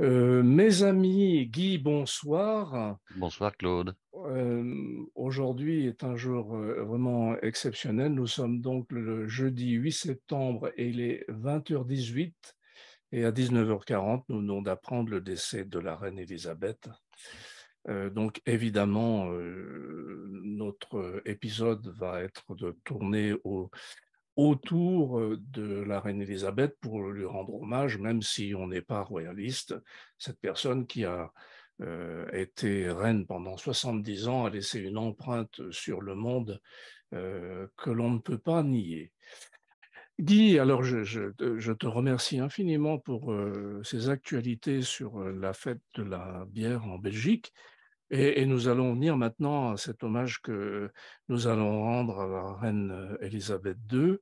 Mes amis, Guy, bonsoir. Bonsoir Claude. Aujourd'hui est un jour vraiment exceptionnel. Nous sommes donc le jeudi 8 septembre et il est 20h18 et à 19h40, nous venons d'apprendre le décès de la reine Élisabeth. Donc évidemment, notre épisode va être de tourner autour de la reine Élisabeth pour lui rendre hommage, même si on n'est pas royaliste. Cette personne qui a été reine pendant 70 ans a laissé une empreinte sur le monde que l'on ne peut pas nier. Guy, alors je te remercie infiniment pour ces actualités sur la fête de la bière en Belgique. Et nous allons venir maintenant à cet hommage que nous allons rendre à la reine Élisabeth II.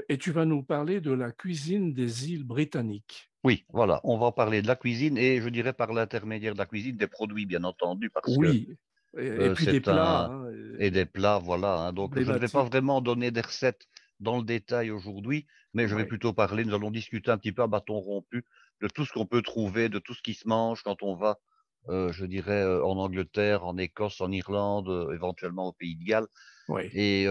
Et tu vas nous parler de la cuisine des îles britanniques. Oui, voilà, on va parler de la cuisine et je dirais par l'intermédiaire de la cuisine des produits bien entendu parce que Oui, et puis des c'est plats un hein, et des plats, voilà, hein. Donc je ne vais pas emblématiques. vraiment donner des recettes dans le détail aujourd'hui, mais je vais Oui, plutôt parler, nous allons discuter un petit peu à bâton rompu de tout ce qu'on peut trouver, de tout ce qui se mange quand on va, je dirais, en Angleterre, en Écosse, en Irlande, éventuellement au Pays de Galles. oui, Et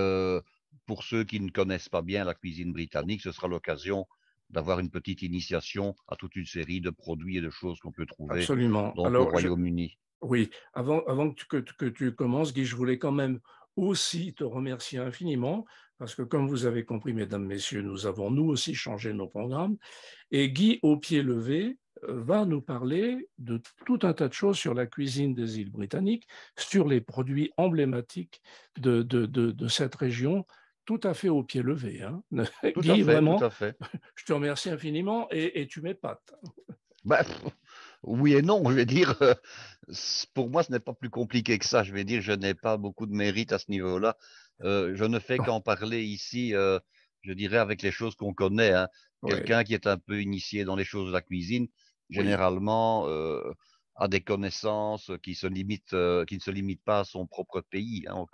pour ceux qui ne connaissent pas bien la cuisine britannique, ce sera l'occasion d'avoir une petite initiation à toute une série de produits et de choses qu'on peut trouver absolument. donc au Alors, Royaume-Uni. oui, avant que tu commences, Guy, je voulais quand même aussi te remercier infiniment, parce que comme vous avez compris, mesdames, messieurs, nous avons nous aussi changé nos programmes. Et Guy, au pied levé, va nous parler de tout un tas de choses sur la cuisine des îles britanniques, sur les produits emblématiques de cette région, tout à fait au pied levé. Hein. Tout à Guy, fait, tout vraiment, à fait. je te remercie infiniment et tu m'épates. Bah, oui et non, je vais dire, pour moi, ce n'est pas plus compliqué que ça. Je vais dire, je n'ai pas beaucoup de mérite à ce niveau-là. Je ne fais qu'en parler ici, je dirais, avec les choses qu'on connaît, hein. Oui, Quelqu'un qui est un peu initié dans les choses de la cuisine, oui, généralement, a des connaissances qui ne se limitent pas à son propre pays, hein.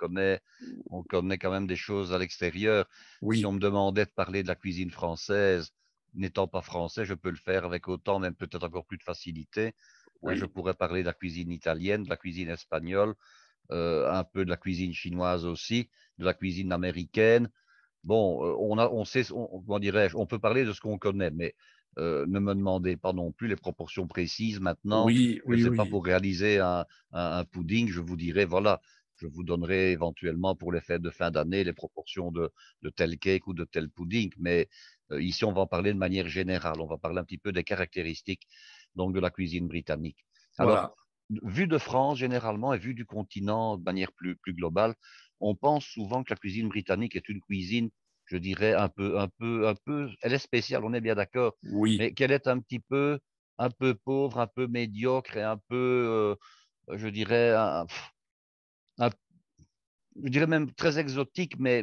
On connaît quand même des choses à l'extérieur. Si on oui, me demandait de parler de la cuisine française, n'étant pas français, je peux le faire avec autant, même peut-être encore plus de facilité. Hein, je oui. pourrais parler de la cuisine italienne, de la cuisine espagnole, un peu de la cuisine chinoise aussi, de la cuisine américaine. Bon, on sait, comment dirais-je, on peut parler de ce qu'on connaît, mais ne me demandez pas non plus les proportions précises maintenant. Oui, Je ne oui, sais pas, oui. pour réaliser un pudding, je vous dirai, voilà, je vous donnerai éventuellement pour les fêtes de fin d'année les proportions de tel cake ou de tel pudding, mais ici on va en parler de manière générale, on va parler un petit peu des caractéristiques donc de la cuisine britannique. Alors, Voilà. vu de France généralement et vu du continent de manière plus globale, on pense souvent que la cuisine britannique est une cuisine, je dirais, elle est spéciale, on est bien d'accord, Oui. mais qu'elle est un peu pauvre, un peu médiocre et un peu, je dirais, un- je dirais même très exotique, mais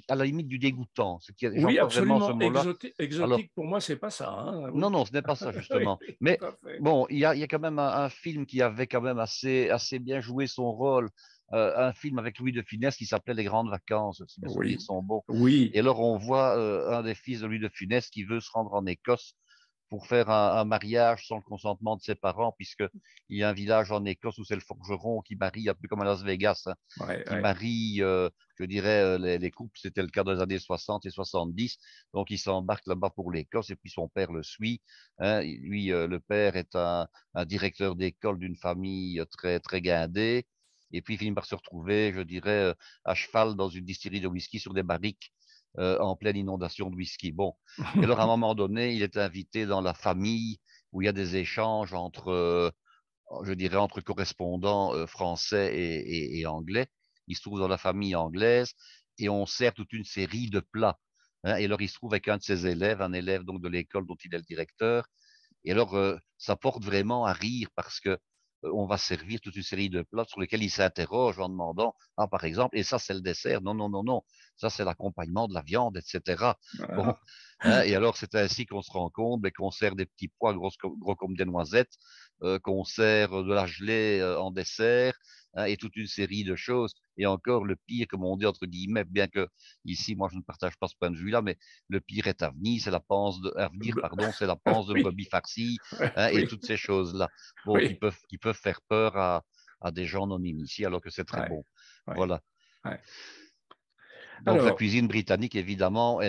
à la limite du dégoûtant. Oui, J'emploie vraiment ce absolument. mot-là. Alors, Exotique, pour moi, c'est pas ça. Hein. non, Oui. non, ce n'est pas ça, Oui, justement. oui, Mais tout à fait. bon, il y a quand même un film qui avait quand même assez bien joué son rôle, un film avec Louis de Funès qui s'appelait Les Grandes Vacances, si mes souvenirs Oui, sont bons. Et oui, alors, on voit un des fils de Louis de Funès qui veut se rendre en Écosse pour faire un mariage sans le consentement de ses parents, puisque il y a un village en Écosse où c'est le forgeron qui marie, un peu comme à Las Vegas, hein, ouais, qui ouais. marie, je dirais, les couples, c'était le cas dans les années 60 et 70. Donc, il s'embarque là-bas pour l'Écosse et puis son père le suit. Hein. Lui, le père est un directeur d'école d'une famille très guindée. Et puis, il finit par se retrouver, je dirais, à cheval dans une distillerie de whisky sur des barriques en pleine inondation de whisky. Bon. Et alors, à un moment donné, il est invité dans la famille où il y a des échanges entre, je dirais, entre correspondants français et anglais. Il se trouve dans la famille anglaise et on sert toute une série de plats. Hein. Et alors, il se trouve avec un de ses élèves, un élève donc de l'école dont il est le directeur. Et alors, ça porte vraiment à rire parce que on va servir toute une série de plats sur lesquels il s'interroge en demandant, ah, par exemple, et ça, c'est le dessert. Non, non, non, non. ça c'est l'accompagnement de la viande, etc. Bon, Voilà. hein, et alors c'est ainsi qu'on se rend compte ben, qu'on sert des petits pois gros comme des noisettes, qu'on sert de la gelée en dessert, hein, et toute une série de choses. Et encore, le pire, comme on dit entre guillemets, bien que ici, moi, je ne partage pas ce point de vue-là, mais le pire est à venir, à venir, pardon, c'est la panse de Oui, brebis farcie, hein, et oui, toutes ces choses-là, bon, oui, qui peuvent faire peur à des gens non initiés, alors que c'est très ouais, bon. ouais, Voilà. ouais. Donc, la Alors, cuisine britannique, évidemment,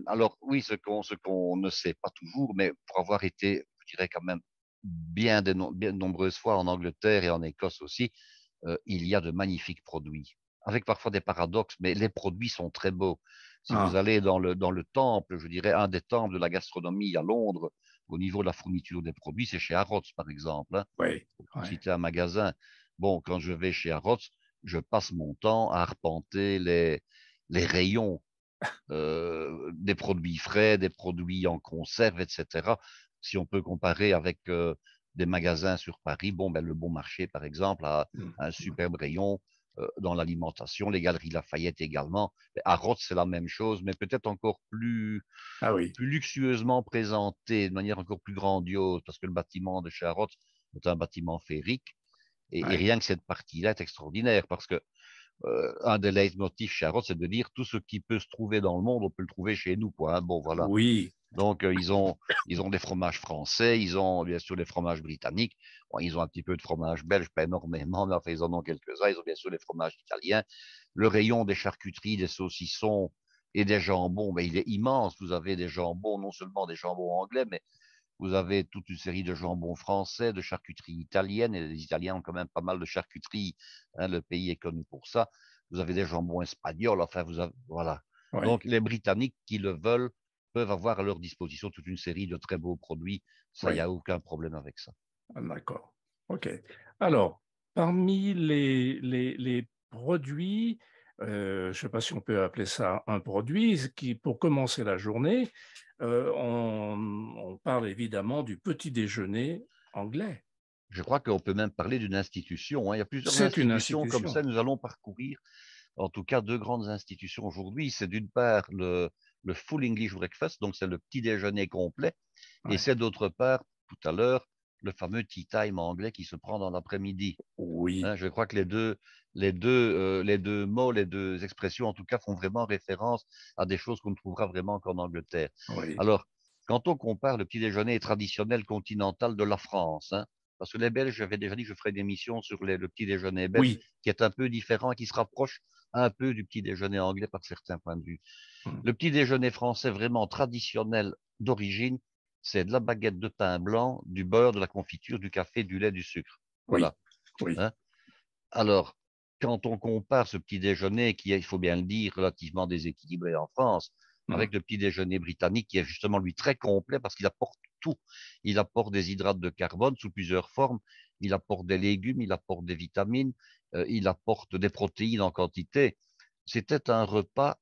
alors, oui, ce qu'on ne sait pas toujours, mais pour avoir été, je dirais quand même, bien de nombreuses fois en Angleterre et en Écosse aussi, il y a de magnifiques produits, avec parfois des paradoxes, mais les produits sont très beaux. Si vous ah, allez dans le temple, je dirais un des temples de la gastronomie à Londres, au niveau de la fourniture des produits, c'est chez Harrods, par exemple, hein, oui, pour oui, citer un magasin. Bon, quand je vais chez Harrods, je passe mon temps à arpenter les rayons des produits frais, des produits en conserve, etc. Si on peut comparer avec des magasins sur Paris, bon, ben, le Bon Marché, par exemple, a mm, un mm. superbe rayon dans l'alimentation, les Galeries Lafayette également. À Rhodes, c'est la même chose, mais peut-être encore Ah oui, plus luxueusement présenté, de manière encore plus grandiose, parce que le bâtiment de chez Harrods est un bâtiment féerique. Et ouais, rien que cette partie-là est extraordinaire, parce que un des leitmotifs chez Harrods, c'est de dire tout ce qui peut se trouver dans le monde, on peut le trouver chez nous, quoi, hein. Bon, voilà. oui, Donc, ils ont des fromages français, ils ont bien sûr des fromages britanniques, bon, ils ont un petit peu de fromage belge, pas énormément, mais enfin, ils en ont quelques-uns, ils ont bien sûr des fromages italiens. Le rayon des charcuteries, des saucissons et des jambons, ben, il est immense. Vous avez des jambons, non seulement des jambons anglais, mais vous avez toute une série de jambons français, de charcuteries italiennes, et les Italiens ont quand même pas mal de charcuteries, hein, le pays est connu pour ça. Vous avez des jambons espagnols, enfin, voilà. oui, Donc, les Britanniques qui le veulent peuvent avoir à leur disposition toute une série de très beaux produits. Ça, il n'y oui, a aucun problème avec ça. ah, d'accord. OK. Alors, parmi les produits, je ne sais pas si on peut appeler ça un produit, qui, pour commencer la journée, on parle évidemment du petit déjeuner anglais. Je crois qu'on peut même parler d'une institution, hein. Il y a plusieurs C'est une institutions comme institution. ça. Nous allons parcourir, en tout cas, deux grandes institutions aujourd'hui. C'est d'une part le Full English Breakfast, donc c'est le petit déjeuner complet. Et Ouais. c'est d'autre part, tout à l'heure, le fameux tea time anglais qui se prend dans l'après-midi. Oui, Hein, je crois que les deux mots, les deux expressions, en tout cas, font vraiment référence à des choses qu'on ne trouvera vraiment qu'en Angleterre. oui, Alors, quand on compare le petit déjeuner traditionnel continental de la France, hein, parce que les Belges, j'avais déjà dit que je ferais une émission sur le petit déjeuner belge, oui. qui est un peu différent et qui se rapproche un peu du petit déjeuner anglais par certains points de vue. Mm. Le petit déjeuner français vraiment traditionnel d'origine, c'est de la baguette de pain blanc, du beurre, de la confiture, du café, du lait, du sucre. Oui, Voilà. oui. Hein. Alors, quand on compare ce petit déjeuner, qui est, il faut bien le dire, relativement déséquilibré en France, Mm. avec le petit déjeuner britannique, qui est justement lui très complet parce qu'il apporte tout. Il apporte des hydrates de carbone sous plusieurs formes, il apporte des légumes, il apporte des vitamines, il apporte des protéines en quantité. C'était un repas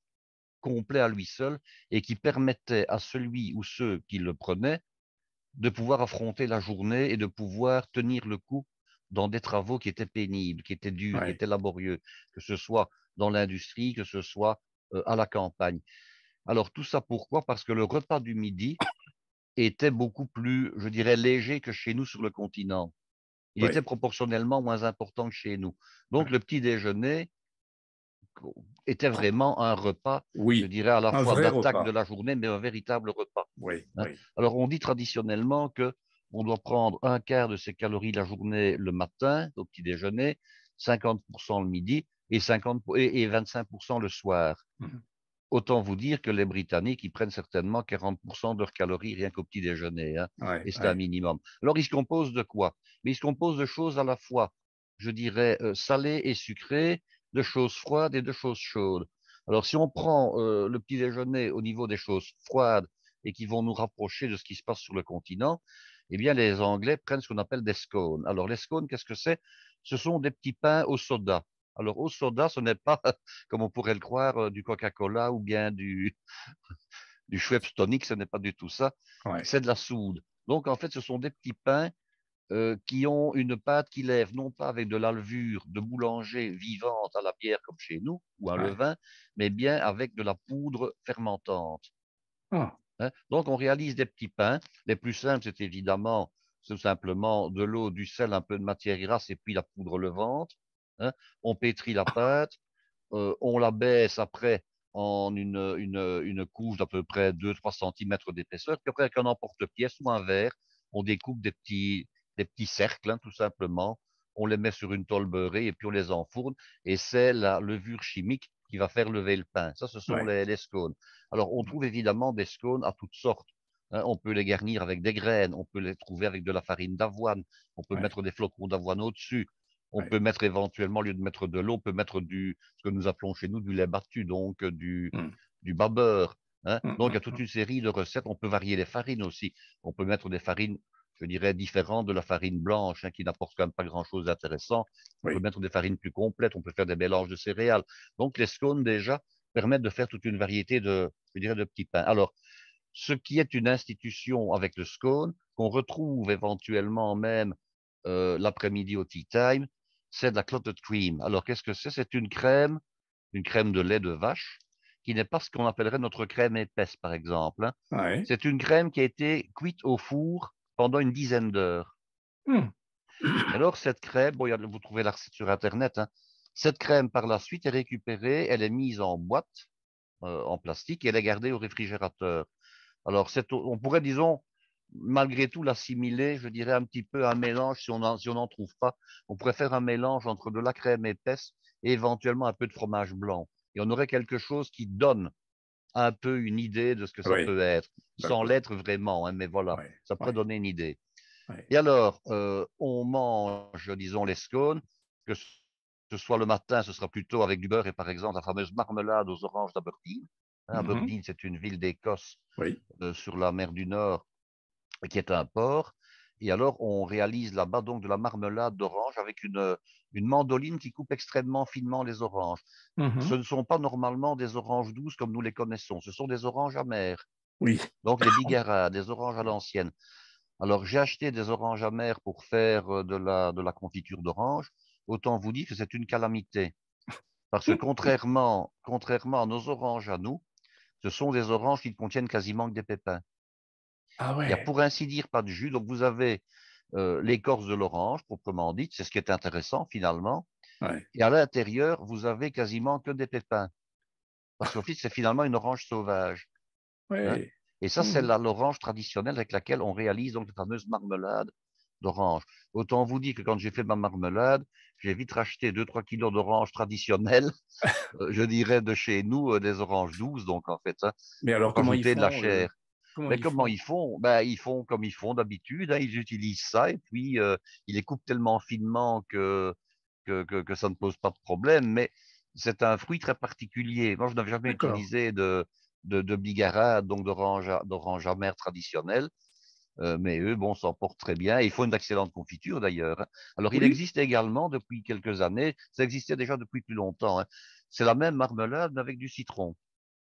complet à lui seul et qui permettait à celui ou ceux qui le prenaient de pouvoir affronter la journée et de pouvoir tenir le coup dans des travaux qui étaient pénibles, qui étaient durs, qui Ouais. étaient laborieux, que ce soit dans l'industrie, que ce soit à la campagne. Alors tout ça pourquoi? Parce que le repas du midi était beaucoup plus, je dirais, léger que chez nous sur le continent. Il était Oui, proportionnellement moins important que chez nous. Donc ouais. le petit déjeuner était vraiment un repas, je Oui, dirais, à la un fois vrai d'attaque de repas. la journée, mais un véritable repas. Oui, Hein. oui, Alors, on dit traditionnellement que on doit prendre un quart de ses calories la journée le matin, au petit déjeuner, 50% le midi et, 25% le soir. mhm, Autant vous dire que les Britanniques, ils prennent certainement 40% de leurs calories rien qu'au petit déjeuner, hein, ouais, et c'est un ouais, minimum. Alors, ils se composent de quoi? Mais ils se composent de choses à la fois, je dirais, salées et sucrées, de choses froides et de choses chaudes. Alors, si on prend le petit déjeuner au niveau des choses froides et qui vont nous rapprocher de ce qui se passe sur le continent, eh bien, les Anglais prennent ce qu'on appelle des scones. Alors, les scones, qu'est-ce que c'est? Ce sont des petits pains au soda. Alors, au soda, ce n'est pas, comme on pourrait le croire, du Coca-Cola ou bien du Schweppes tonic, ce n'est pas du tout ça. ouais, C'est de la soude. Donc, en fait, ce sont des petits pains qui ont une pâte qui lève, non pas avec de la levure de boulanger vivante à la bière comme chez nous, ou un Ouais. levain, mais bien avec de la poudre fermentante. Ah, Hein. Donc, on réalise des petits pains. Les plus simples, c'est évidemment tout simplement de l'eau, du sel, un peu de matière grasse et puis la poudre levante. Hein. On pétrit la pâte, on la baisse après en une couche d'à peu près 2-3 cm d'épaisseur. Puis après, avec un emporte-pièce ou un verre, on découpe des petits cercles, hein, tout simplement. On les met sur une tôle beurrée et puis on les enfourne. Et c'est la levure chimique qui va faire lever le pain. Ça, ce sont ouais. les scones. Alors, on trouve évidemment des scones à toutes sortes. Hein. On peut les garnir avec des graines, on peut les trouver avec de la farine d'avoine, on peut Ouais. mettre des flocons d'avoine au-dessus, on Ouais. peut mettre éventuellement, au lieu de mettre de l'eau, on peut mettre ce que nous appelons chez nous du lait battu, donc Hum, du babeur. Hein. hum, Donc, il y hum, a toute hum. une série de recettes. On peut varier les farines aussi. On peut mettre des farines, je dirais, différentes de la farine blanche, hein, qui n'apporte quand même pas grand-chose d'intéressant. On peut Oui. mettre des farines plus complètes, on peut faire des mélanges de céréales. Donc, les scones, déjà, permettent de faire toute une variété je dirais, de petits pains. Alors, ce qui est une institution avec le scone, qu'on retrouve éventuellement même l'après-midi au tea time, c'est de la clotted cream. Alors, qu'est-ce que c'est? C'est une crème de lait de vache, qui n'est pas ce qu'on appellerait notre crème épaisse, par exemple. Hein. Ouais. C'est une crème qui a été cuite au four pendant une dizaine d'heures. Hum. Et alors, cette crème, bon, vous trouvez la recette sur Internet, hein. Cette crème, par la suite, est récupérée, elle est mise en boîte, en plastique, et elle est gardée au réfrigérateur. Alors, on pourrait, disons, malgré tout, l'assimiler, je dirais, un petit peu à un mélange, si on n'en trouve pas. On pourrait faire un mélange entre de la crème épaisse et éventuellement un peu de fromage blanc. Et on aurait quelque chose qui donne un peu une idée de ce que ça Oui. peut être, sans D'accord. l'être vraiment, hein, mais voilà, Ouais. ça pourrait Ouais. donner une idée. Ouais. Et alors, on mange, disons, les scones, que ce soit le matin, ce sera plutôt avec du beurre et par exemple la fameuse marmelade aux oranges d'Aberdeen. Hein, Mhm. Aberdeen, c'est une ville d'Écosse Oui. sur la mer du Nord qui est un port. Et alors, on réalise là-bas donc de la marmelade d'orange avec une mandoline qui coupe extrêmement finement les oranges. Ce Mhm. ne sont pas normalement des oranges douces comme nous les connaissons, ce sont des oranges amères, Oui. donc les bigaras, des oranges à l'ancienne. Alors, j'ai acheté des oranges amères pour faire de la confiture d'orange. Autant vous dire que c'est une calamité. Parce que contrairement à nos oranges à nous, ce sont des oranges qui ne contiennent quasiment que des pépins. Ah Il y a ouais. pour ainsi dire pas de jus. Donc vous avez l'écorce de l'orange, proprement dite, c'est ce qui est intéressant finalement. Ouais. Et à l'intérieur, vous avez quasiment que des pépins. Parce qu'en fait, c'est finalement une orange sauvage. Hein. Ouais. Et ça, c'est Mhm. l'orange traditionnelle avec laquelle on réalise donc la fameuse marmelade d'orange. Autant vous dire que quand j'ai fait ma marmelade, j'ai vite racheté 2-3 kilos d'oranges traditionnelles, je dirais de chez nous, des oranges douces, donc en fait, hein, Mais alors, pour comment ils rajouter de la font chair. comment Mais ils comment font? ils font? Ben, ils font comme ils font d'habitude, hein, ils utilisent ça et puis ils les coupent tellement finement que ça ne pose pas de problème. Mais c'est un fruit très particulier. Moi, je n'avais jamais D'accord. utilisé de bigarade, donc d'orange amère traditionnelle. Mais eux, bon, s'en portent très bien. Ils font une excellente confiture d'ailleurs. Hein. Alors, il Oui. existe également depuis quelques années, ça existait déjà depuis plus longtemps. Hein. C'est la même marmelade, mais avec du citron.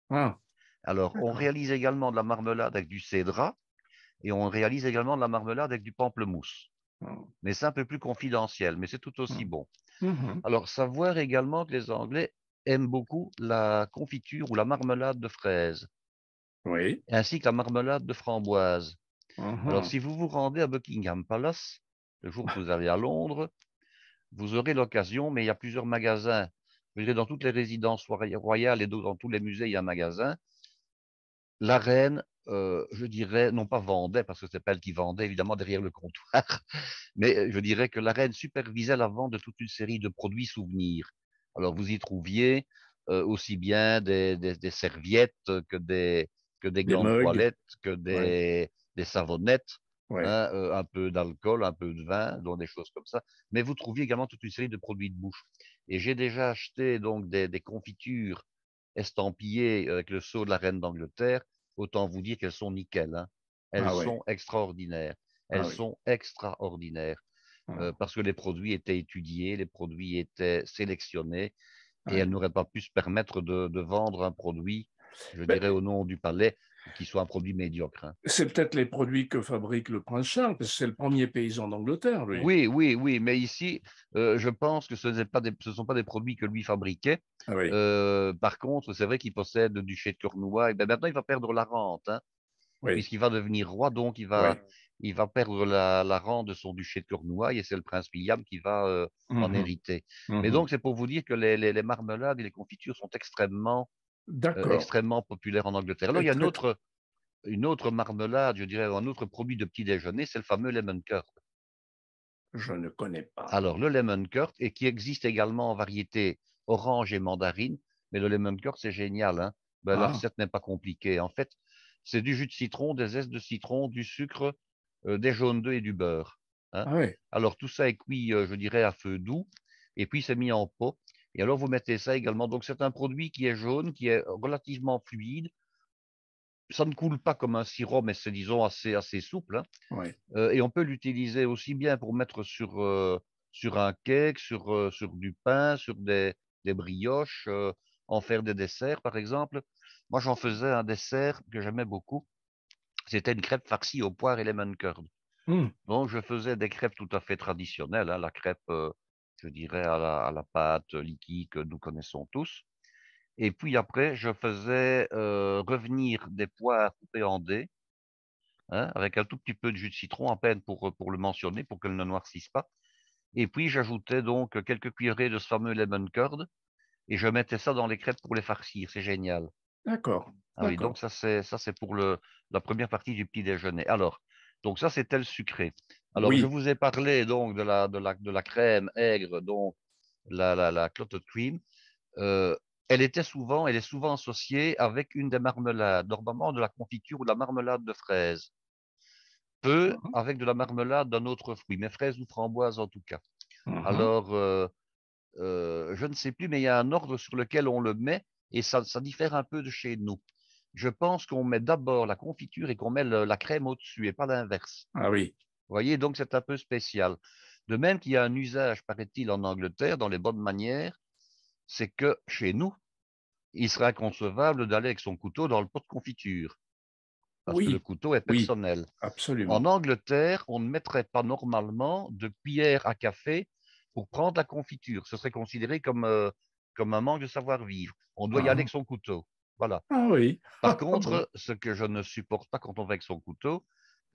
Ah, Alors, on d'accord. réalise également de la marmelade avec du cédrat et on réalise également de la marmelade avec du pamplemousse. Ah, Mais c'est un peu plus confidentiel, mais c'est tout aussi hum. bon. Mhm. Alors, savoir également que les Anglais aiment beaucoup la confiture ou la marmelade de fraises, Oui. ainsi que la marmelade de framboise. Alors, Mhm. si vous vous rendez à Buckingham Palace, le jour que vous allez à Londres, vous aurez l'occasion, mais il y a plusieurs magasins. Je dirais dans toutes les résidences royales et dans tous les musées, il y a un magasin. La reine, je dirais, non pas vendait, parce que c'est pas elle qui vendait, évidemment, derrière le comptoir, mais je dirais que la reine supervisait la vente de toute une série de produits souvenirs. Alors, vous y trouviez aussi bien des serviettes que des Des gants de mugs. toilette, que Ouais. des savonnettes, Ouais. hein, un peu d'alcool, un peu de vin, donc des choses comme ça. Mais vous trouviez également toute une série de produits de bouche. Et j'ai déjà acheté donc des confitures estampillées avec le sceau de la reine d'Angleterre. Autant vous dire qu'elles sont nickel. Hein. Elles Ah ouais. sont extraordinaires. Elles Ah oui. sont extraordinaires Ah, parce que les produits étaient étudiés, les produits étaient sélectionnés et elles ouais. n'auraient pas pu se permettre de vendre un produit, je Ben, dirais, au nom du palais. qu'il soit un produit médiocre, hein. C'est peut-être les produits que fabrique le prince Charles, parce que c'est le premier paysan d'Angleterre, lui. Oui, oui, oui, mais ici, je pense que ce sont pas des produits que lui fabriquait. Ah oui, Par contre, c'est vrai qu'il possède le duché de Cornouailles. Et ben maintenant, il va perdre la rente, hein, oui, puisqu'il va devenir roi, donc oui. il va perdre la rente de son duché de Cornouailles et c'est le prince William qui va en Mhm, hériter. Mais mhm. donc, c'est pour vous dire que les marmelades et les confitures sont D'accord. extrêmement populaires en Angleterre. Alors, il y a une autre marmelade, je dirais, un autre produit de petit déjeuner, c'est le fameux lemon curd. Je ne connais pas, Alors, non. le lemon curd, et qui existe également en variété orange et mandarine, mais le lemon curd, c'est génial, hein. Ben, la Ah, recette n'est pas compliquée. En fait, c'est du jus de citron, des zestes de citron, du sucre, des jaunes d'œufs et du beurre, hein. ah oui, Alors, tout ça est cuit, je dirais, à feu doux, et puis c'est mis en pot. Et alors, vous mettez ça également. Donc, c'est un produit qui est jaune, qui est relativement fluide. Ça ne coule pas comme un sirop, mais c'est, disons, assez souple, hein. oui. Et on peut l'utiliser aussi bien pour mettre sur un cake, sur du pain, sur des brioches, en faire des desserts, par exemple. Moi, j'en faisais un dessert que j'aimais beaucoup. C'était une crêpe farcie aux poires et lemon curd. Hmm, Donc, je faisais des crêpes tout à fait traditionnelles, hein, la crêpe, je dirais, à la pâte liquide que nous connaissons tous. Et puis après, je faisais revenir des poires coupées en dés, hein, avec un tout petit peu de jus de citron, à peine pour le mentionner, pour qu'elle ne noircisse pas. Et puis, j'ajoutais donc quelques cuillerées de ce fameux lemon curd et je mettais ça dans les crêpes pour les farcir. C'est génial. d'accord, Ah oui, donc d'accord. ça c'est pour la première partie du petit déjeuner. Alors, donc ça c'était le sucré. Alors, je Oui, vous ai parlé donc de la crème aigre, donc la clotted cream. Euh, elle est souvent associée avec une des marmelades, normalement de la confiture ou de la marmelade de fraises. Peu mhm, avec de la marmelade d'un autre fruit, mais fraises ou framboises en tout cas. mhm. Alors, je ne sais plus, mais il y a un ordre sur lequel on le met et ça diffère un peu de chez nous. Je pense qu'on met d'abord la confiture et qu'on met la crème au-dessus et pas l'inverse. Ah oui, Vous voyez, donc c'est un peu spécial. De même qu'il y a un usage, paraît-il, en Angleterre, dans les bonnes manières, c'est que chez nous, il serait inconcevable d'aller avec son couteau dans le pot de confiture, parce que le oui, couteau est oui, personnel. En absolument. Angleterre, on ne mettrait pas normalement de cuillère à café pour prendre la confiture. Ce serait considéré comme un manque de savoir-vivre. On doit y aller Ah, avec son couteau. Voilà. ah oui, Par ah bon. contre, ce que je ne supporte pas quand on va avec son couteau,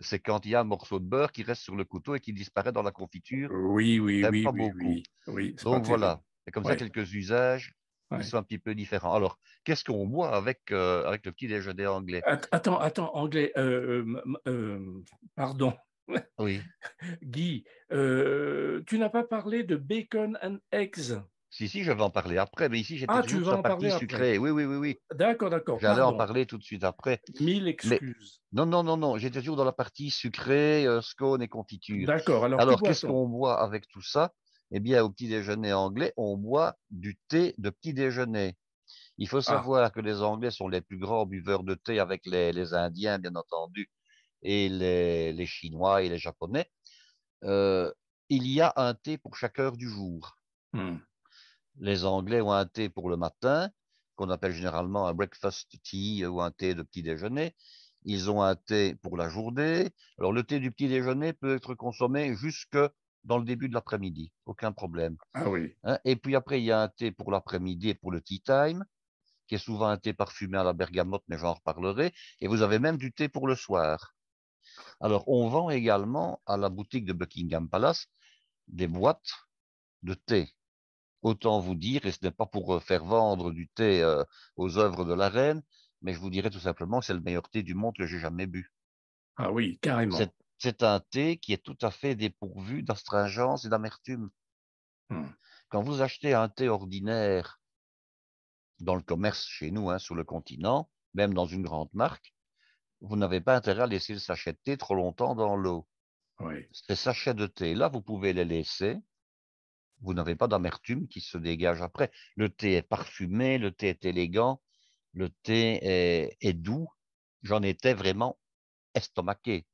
c'est quand il y a un morceau de beurre qui reste sur le couteau et qui disparaît dans la confiture. Oui, oui, J'aime oui, pas oui, beaucoup. oui, oui, c'est pas Donc terrible. voilà. Et comme ça, Oui, quelques usages qui oui. sont un petit peu différents. Alors, qu'est-ce qu'on boit avec le petit déjeuner anglais? Attends, attends, anglais, pardon. Oui. Guy, tu n'as pas parlé de bacon and eggs. Si, si, je vais en parler après, mais ici, j'étais Ah, toujours tu sur vas la en parler partie après. sucrée. Oui, oui, oui, oui. D'accord, d'accord, J'allais en pardon. parler tout de suite après. Mille Mais excuses. non, non, non, non, j'étais toujours dans la partie sucrée, scone et confiture. D'accord, alors que Alors, qu'est-ce boit-on? qu'on boit avec tout ça? Eh bien, au petit déjeuner anglais, on boit du thé de petit déjeuner. Il faut Ah, savoir que les Anglais sont les plus grands buveurs de thé avec les Indiens, bien entendu, et les Chinois et les Japonais. Euh, il y a un thé pour chaque heure du jour. hmm, Les Anglais ont un thé pour le matin, qu'on appelle généralement un breakfast tea ou un thé de petit déjeuner. Ils ont un thé pour la journée. Alors, le thé du petit déjeuner peut être consommé jusque dans le début de l'après-midi. Aucun problème, ah oui. hein. Et puis après, il y a un thé pour l'après-midi et pour le tea time, qui est souvent un thé parfumé à la bergamote, mais j'en reparlerai. Et vous avez même du thé pour le soir. Alors, on vend également à la boutique de Buckingham Palace des boîtes de thé. Autant vous dire, et ce n'est pas pour faire vendre du thé aux œuvres de la reine, mais je vous dirais tout simplement que c'est le meilleur thé du monde que j'ai jamais bu. Ah oui, carrément. C'est un thé qui est tout à fait dépourvu d'astringence et d'amertume. Hmm. Quand vous achetez un thé ordinaire dans le commerce chez nous, hein, sur le continent, même dans une grande marque, vous n'avez pas intérêt à laisser le sachet de thé trop longtemps dans l'eau. Oui. Ces sachets de thé, là, vous pouvez les laisser. Vous n'avez pas d'amertume qui se dégage après. Le thé est parfumé, le thé est élégant, le thé est doux. J'en étais vraiment estomaqué.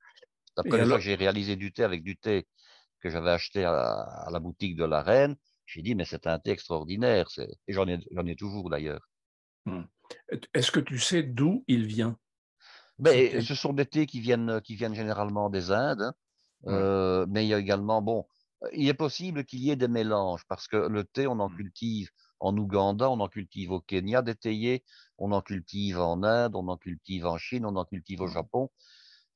La Et première fois alors, que j'ai réalisé du thé avec du thé que j'avais acheté à la boutique de la Reine, j'ai dit, mais c'est un thé extraordinaire. Et j'en ai toujours d'ailleurs. hmm. Est-ce que tu sais d'où il vient? ce Ben, thé? ce sont des thés qui viennent généralement des Indes, hein. Oui. Mais il y a également, bon, il est possible qu'il y ait des mélanges parce que le thé, on en Mmh. cultive en Ouganda, on en cultive au Kenya, des théiers, on en cultive en Inde, on en cultive en Chine, on en cultive au Mmh. Japon.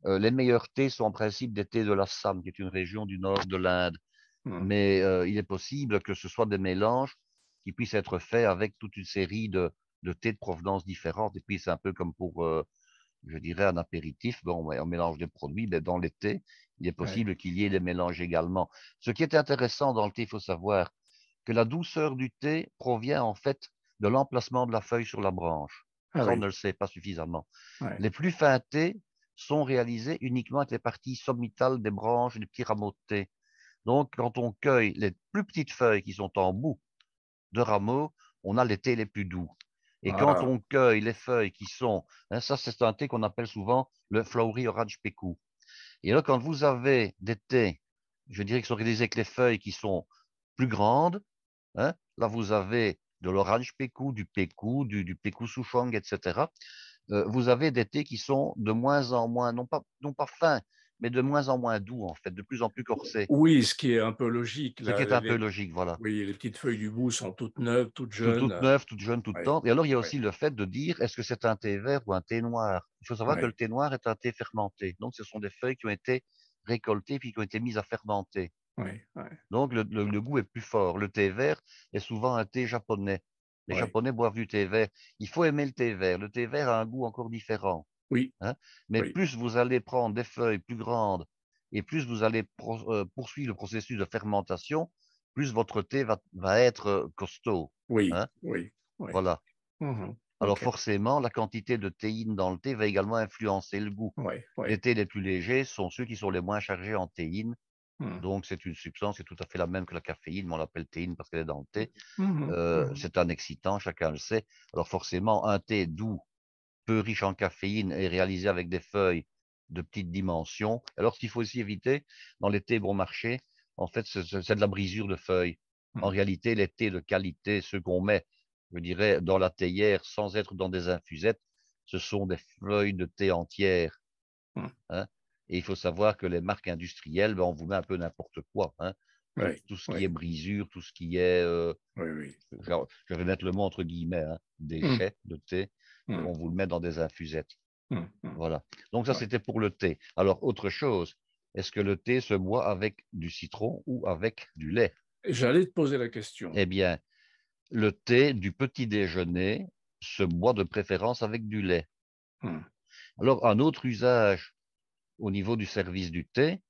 Les meilleurs thés sont en principe des thés de l'Assam, qui est une région du nord de l'Inde. Mmh. Mais il est possible que ce soit des mélanges qui puissent être faits avec toute une série de thés de provenance différente. Et puis, c'est un peu comme pour, je dirais, un apéritif. Bon, ouais, on mélange des produits, mais dans les thés, il est Ouais. possible qu'il y ait des mélanges également. Ce qui est intéressant dans le thé, il faut savoir que la douceur du thé provient en fait de l'emplacement de la feuille sur la branche. Ah Ça, on ne oui. le sait pas suffisamment. Ouais. Les plus fins thés sont réalisés uniquement avec les parties sommitales des branches et des petits rameaux de thé. Donc, quand on cueille les plus petites feuilles qui sont en bout de rameaux, on a les thés les plus doux. Et quand Ah, on cueille les feuilles qui sont, hein, ça c'est un thé qu'on appelle souvent le Flowery Orange Pekoe. Et là, quand vous avez des thés, je dirais qui sont réalisés avec les feuilles qui sont plus grandes, hein, là vous avez de l'orange Pekoe, du Pekoe, du Pekoe Souchong, etc. Vous avez des thés qui sont de moins en moins, non pas fins, mais de moins en moins doux en fait, de plus en plus corsés. oui, ce qui est un peu logique, Ce qui là, est un peu logique, voilà. oui, les petites feuilles du bout sont toutes neuves, toutes Sont jeunes. toutes neuves, toutes jeunes, toutes Oui, tendres. Et alors, il y a oui, aussi le fait de dire, est-ce que c'est un thé vert ou un thé noir? Il faut savoir que le oui, thé noir est un thé fermenté. Donc, ce sont des feuilles qui ont été récoltées puis qui ont été mises à fermenter. oui, oui, Donc, le goût est plus fort. Le thé vert est souvent un thé japonais. Les oui, Japonais boivent du thé vert. Il faut aimer le thé vert. Le thé vert a un goût encore différent, oui, hein. Mais oui, plus vous allez prendre des feuilles plus grandes et plus vous allez poursuivre le processus de fermentation, plus votre thé va être costaud, oui, hein. oui, oui. Voilà. Mhm. Alors OK. forcément, la quantité de théine dans le thé va également influencer le goût. Oui, Les oui. thés les plus légers sont ceux qui sont les moins chargés en théine. Mmh. Donc, c'est une substance qui est tout à fait la même que la caféine, mais on l'appelle théine parce qu'elle est dans le thé. Mhm, mhm. C'est un excitant, chacun le sait. Alors forcément, un thé doux, peu riche en caféine et réalisé avec des feuilles de petite dimension. Alors, ce qu'il faut aussi éviter dans les thés bon marché, en fait, c'est de la brisure de feuilles. En Mmh. réalité, les thés de qualité, ceux qu'on met, je dirais, dans la théière sans être dans des infusettes, ce sont des feuilles de thé entières, Mmh. hein. Et il faut savoir que les marques industrielles, ben, on vous met un peu n'importe quoi, hein. Oui, Tout ce qui est oui, brisure, tout ce qui est, oui, oui. je vais mettre le mot entre guillemets, hein, Mmh, déchets de thé, mmh, on vous le met dans des infusettes. mmh, mmh. Voilà. Donc ça, Ouais. c'était pour le thé. Alors, autre chose, est-ce que le thé se boit avec du citron ou avec du lait? J'allais te poser la question. Eh bien, le thé du petit déjeuner se boit de préférence avec du lait. Mmh. Alors, un autre usage au niveau du service du thé,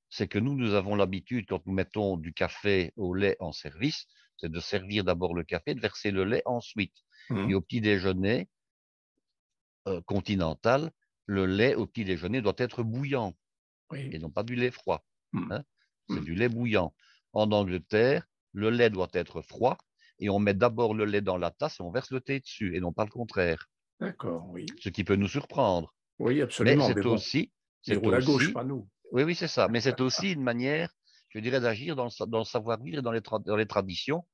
c'est que nous avons l'habitude, quand nous mettons du café au lait en service, c'est de servir d'abord le café, de verser le lait ensuite. Et Mmh. au petit déjeuner continental, le lait au petit déjeuner doit être bouillant Oui. et non pas du lait froid, Mmh. hein. C'est Mmh. du lait bouillant. En Angleterre, le lait doit être froid et on met d'abord le lait dans la tasse et on verse le thé dessus et non pas le contraire, D'accord, oui. ce qui peut nous surprendre. Oui, Mais absolument, mais bon, ils c'est roulent à gauche, aussi, pas nous. oui, oui, c'est ça, mais c'est aussi une manière, je dirais, d'agir dans le savoir-vivre et dans les traditions.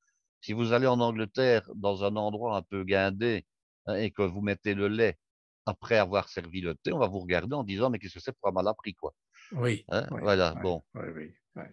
Si vous allez en Angleterre, dans un endroit un peu guindé, hein, et que vous mettez le lait après avoir servi le thé, on va vous regarder en disant, mais qu'est-ce que c'est pour un mal appris, quoi, Oui, hein, oui, voilà, oui, bon. oui, oui, oui.